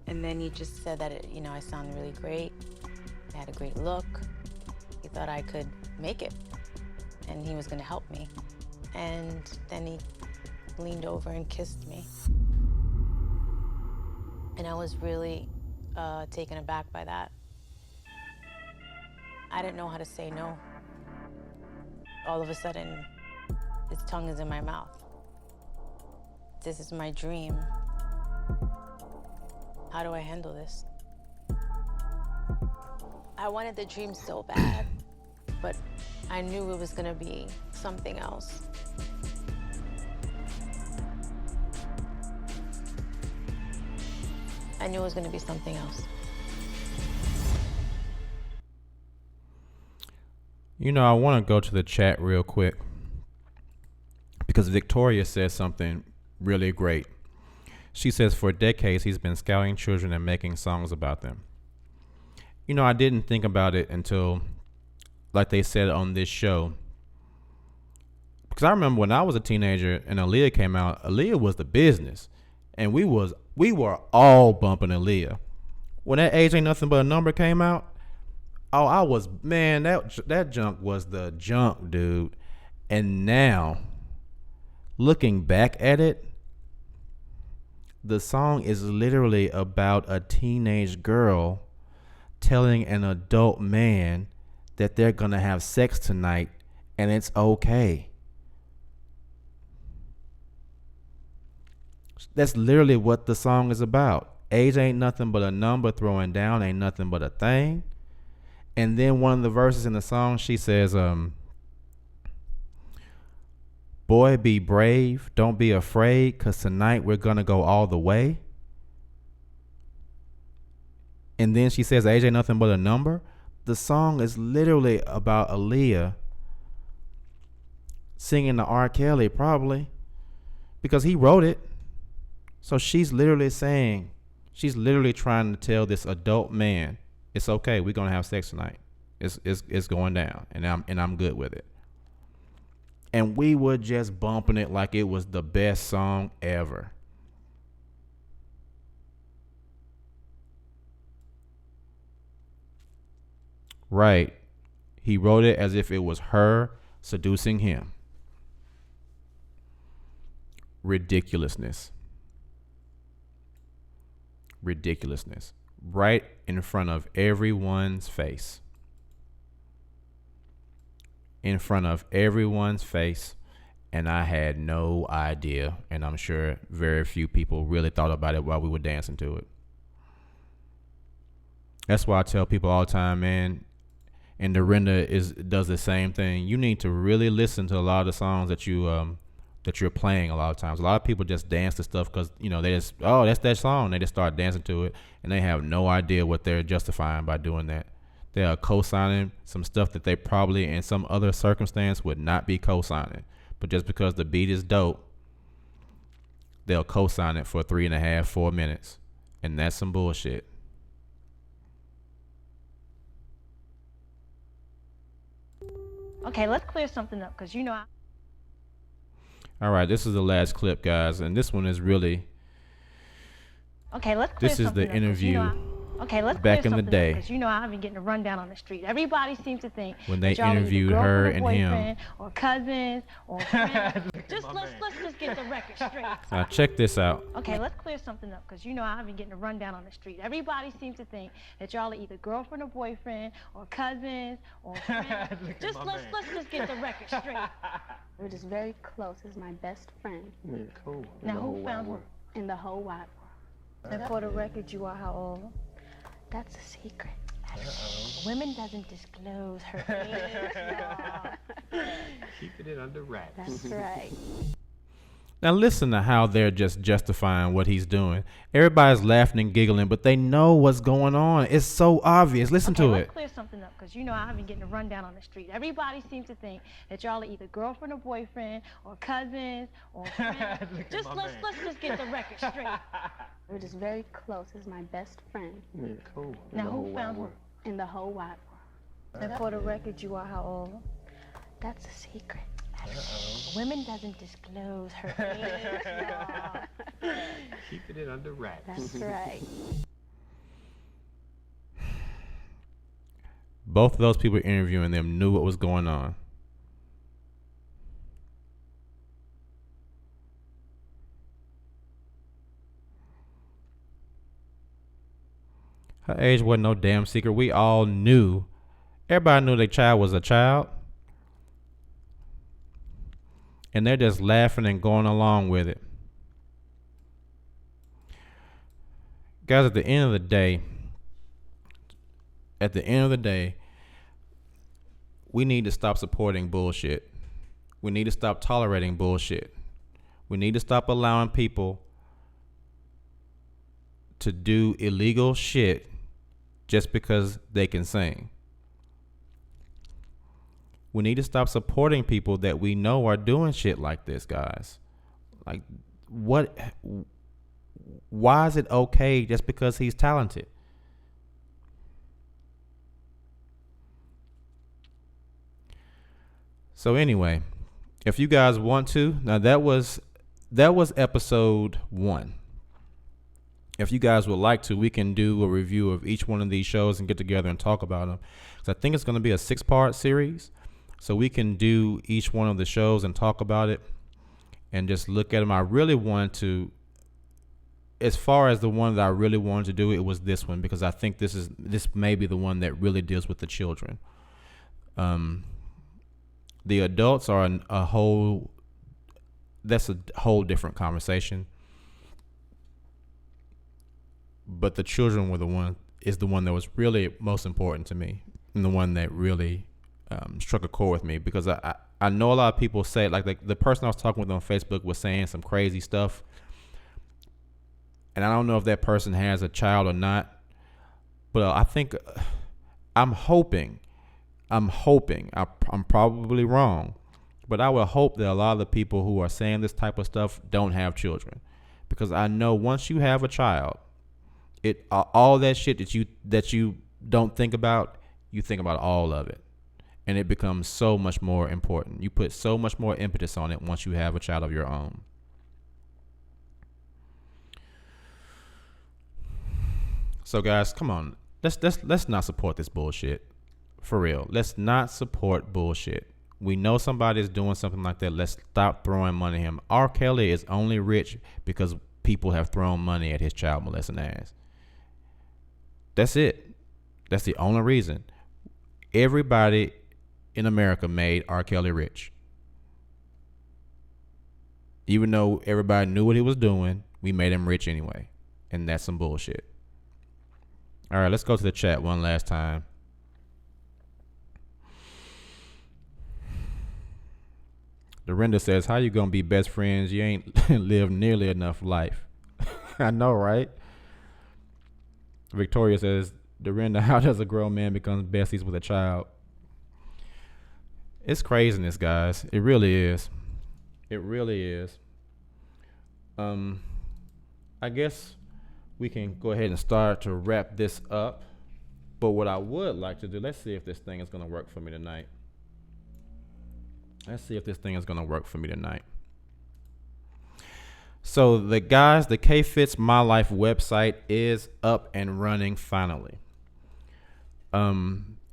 And then he just said that, you know, I sounded really great. I had a great look. He thought I could make it, and he was gonna help me. And then he leaned over and kissed me. And I was really taken aback by that. I didn't know how to say no. All of a sudden, his tongue is in my mouth. This is my dream. How do I handle this? I wanted the dream so bad, but I knew it was gonna be something else. I knew it was gonna be something else. You know, I want to go to the chat real quick because Victoria says something really great. She says, for decades, he's been scouting children and making songs about them. You know, I didn't think about it until, like they said on this show, because I remember when I was a teenager and Aaliyah came out, Aaliyah was the business. And we was we were all bumping Aaliyah. When that Age Ain't Nothing But a Number came out, oh, I was, man, that junk was the junk, dude. And now, looking back at it, the song is literally about a teenage girl telling an adult man that they're gonna have sex tonight and it's okay. That's literally what the song is about. Age ain't nothing but a number, throwing down ain't nothing but a thing. And then one of the verses in the song, she says, boy, be brave, don't be afraid, 'cause tonight we're gonna go all the way. And then she says, age ain't nothing but a number. The song is literally about Aaliyah singing to R. Kelly, probably, because he wrote it. So she's literally saying, she's literally trying to tell this adult man, it's okay, we're gonna have sex tonight. It's going down, and I'm good with it. And we were just bumping it like it was the best song ever. Right. He wrote it as if it was her seducing him. Ridiculousness. Ridiculousness. Right in front of everyone's face. In front of everyone's face. And I had no idea. And I'm sure very few people really thought about it while we were dancing to it. That's why I tell people all the time, man, and Dorinda does the same thing. You need to really listen to a lot of the songs that you're playing a lot of times. A lot of people just dance to stuff because, you know, they just, oh, that's that song. They just start dancing to it, and they have no idea what they're justifying by doing that. They are co-signing some stuff that they probably in some other circumstance would not be co-signing. But just because the beat is dope, they'll co-sign it for 3.5, 4 minutes. And that's some bullshit. Okay, let's clear something up, because you know All right, this is the last clip, guys, and this one is really. Okay, let's clear this is something the up, 'cause you interview. know okay, let's back clear in the something day. Because you know I've been getting a rundown on the street. Everybody seems to think When they that y'all interviewed either her girlfriend or and him. boyfriend or cousins or friends. let's just get the record straight. Now check this out. Okay, let's clear something up, because you know I've been getting a rundown on the street. Everybody seems to think that y'all are either girlfriend or boyfriend or cousins or friends. let's just get the record straight. We're just very close as my best friend. Yeah, cool. Now who found her? In the whole wide world. And for the record, you are how old? That's a secret. Women doesn't disclose her age. Keeping it under wraps. That's right. Now listen to how they're just justifying what he's doing. Everybody's laughing and giggling, but they know what's going on. It's so obvious. Listen to let's it. clear something up, because you know I've been getting a rundown on the street. Everybody seems to think that y'all are either girlfriend or boyfriend or cousins or friends. let's just get the record straight. We're just very close as my best friend. Yeah, cool. Now who found her? In the whole wide world. And for the record, you are how old? That's a secret. Women doesn't disclose her age. Keeping it under wraps. That's right. Both of those people interviewing them knew what was going on. Her age wasn't no damn secret. We all knew. Everybody knew their child was a child. And they're just laughing and going along with it. Guys, at the end of the day, we need to stop supporting bullshit. We need to stop tolerating bullshit. We need to stop allowing people to do illegal shit just because they can sing. We need to stop supporting people that we know are doing shit like this, guys. Like, what? Why is it okay just because he's talented? So anyway, if you guys want to, now that was episode 1. if you guys would like to, we can do a review of each one of these shows and get together and talk about them. So I think it's going to be a 6-part series. So we can do each one of the shows and talk about it and just look at them. I really wanted to, as far as the one that I really wanted to do, it was this one, because I think this may be the one that really deals with the children. The adults are that's a whole different conversation. But the children were the one that was really most important to me, and the one that really struck a chord with me, because I know a lot of people say, like the person I was talking with on Facebook was saying some crazy stuff, and I don't know if that person has a child or not, but I think I'm hoping, I'm probably wrong, but I would hope that a lot of the people who are saying this type of stuff don't have children, because I know once you have a child, all that shit that you don't think about, you think about all of it, and it becomes so much more important. You put so much more impetus on it once you have a child of your own. So guys, come on, let's not support this bullshit. For real, let's not support bullshit. We know somebody's doing something like that. Let's stop throwing money at him. R. Kelly is only rich because people have thrown money at his child molesting ass. That's it. That's the only reason. Everybody in America made R. Kelly rich. Even though everybody knew what he was doing, we made him rich anyway. And that's some bullshit. All right, let's go to the chat one last time. Dorinda says, how you gonna be best friends? You ain't lived nearly enough life. I know, right? Victoria says, Dorinda, how does a grown man become besties with a child? It's craziness, guys. It really is. It really is. I guess we can go ahead and start to wrap this up. But what I would like to do, let's see if this thing is gonna work for me tonight. So the K-Fits My Life website is up and running finally.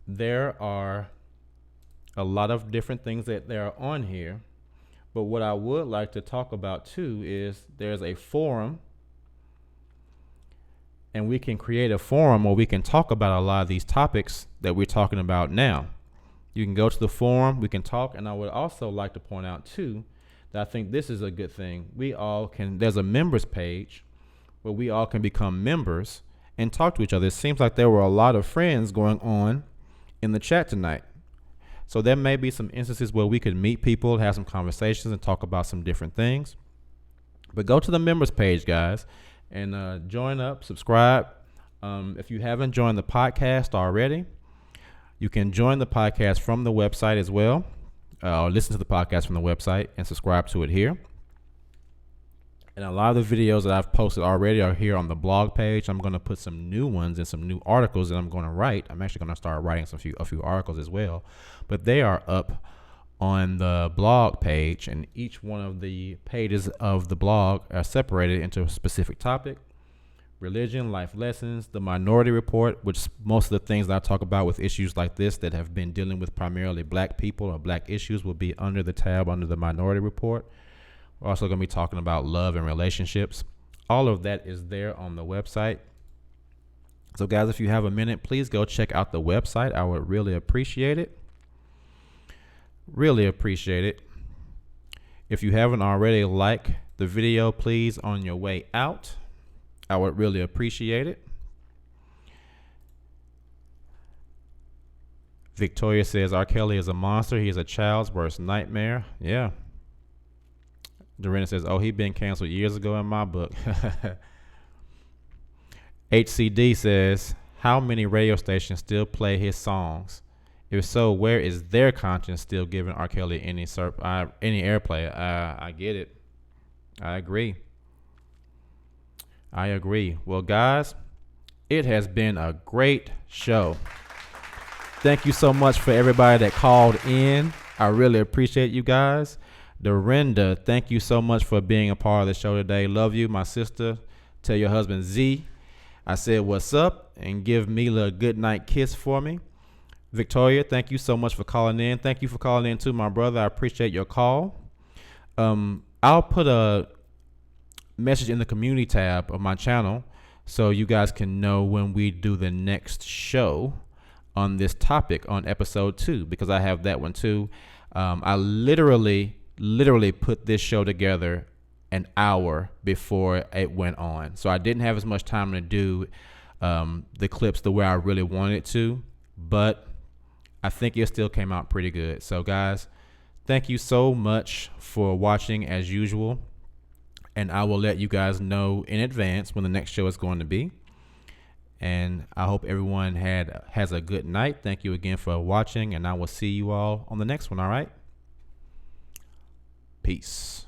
There are a lot of different things that are on here, but what I would like to talk about too is there's a forum, and we can create a forum where we can talk about a lot of these topics that we're talking about now. You can go to the forum, we can talk, and I would also like to point out too that I think this is a good thing. There's a members page where we all can become members and talk to each other. It seems like there were a lot of friends going on in the chat tonight. So there may be some instances where we could meet people, have some conversations, and talk about some different things. But go to the members page, guys, and join up, subscribe. If you haven't joined the podcast already, you can join the podcast from the website as well, or listen to the podcast from the website and subscribe to it here. And a lot of the videos that I've posted already are here on the blog page. I'm going to put some new ones and some new articles that I'm going to write. I'm actually going to start writing a few articles as well, but they are up on the blog page, and each one of the pages of the blog are separated into a specific topic. Religion, life lessons, the Minority Report, which most of the things that I talk about with issues like this that have been dealing with primarily black people or black issues will be under the tab under the Minority Report. We're also going to be talking about love and relationships. All of that is there on the website. So guys, if you have a minute, please go check out the website. I would really appreciate it. Really appreciate it. If you haven't already, like the video, please, on your way out. I would really appreciate it. Victoria says, R. Kelly is a monster. He is a child's worst nightmare. Yeah. Dorinda says, oh, he been canceled years ago in my book. HCD says, how many radio stations still play his songs? If so, where is their conscience still giving R. Kelly any airplay? I get it. I agree. Well, guys, it has been a great show. Thank you so much for everybody that called in. I really appreciate you guys. Dorinda, thank you so much for being a part of the show today. Love you, my sister. Tell your husband Z I said what's up, and give Mila a good night kiss for me. Victoria, thank you so much for calling in. Thank you for calling in too, my brother. I appreciate your call. I'll put a message in the community tab of my channel so you guys can know when we do the next show on this topic on episode 2, because I have that one too. I literally put this show together an hour before it went on, so I didn't have as much time to do the clips the way I really wanted to, but I think it still came out pretty good. So guys, thank you so much for watching as usual, and I will let you guys know in advance when the next show is going to be. And I hope everyone has a good night. Thank you again for watching, and I will see you all on the next one. All right, peace.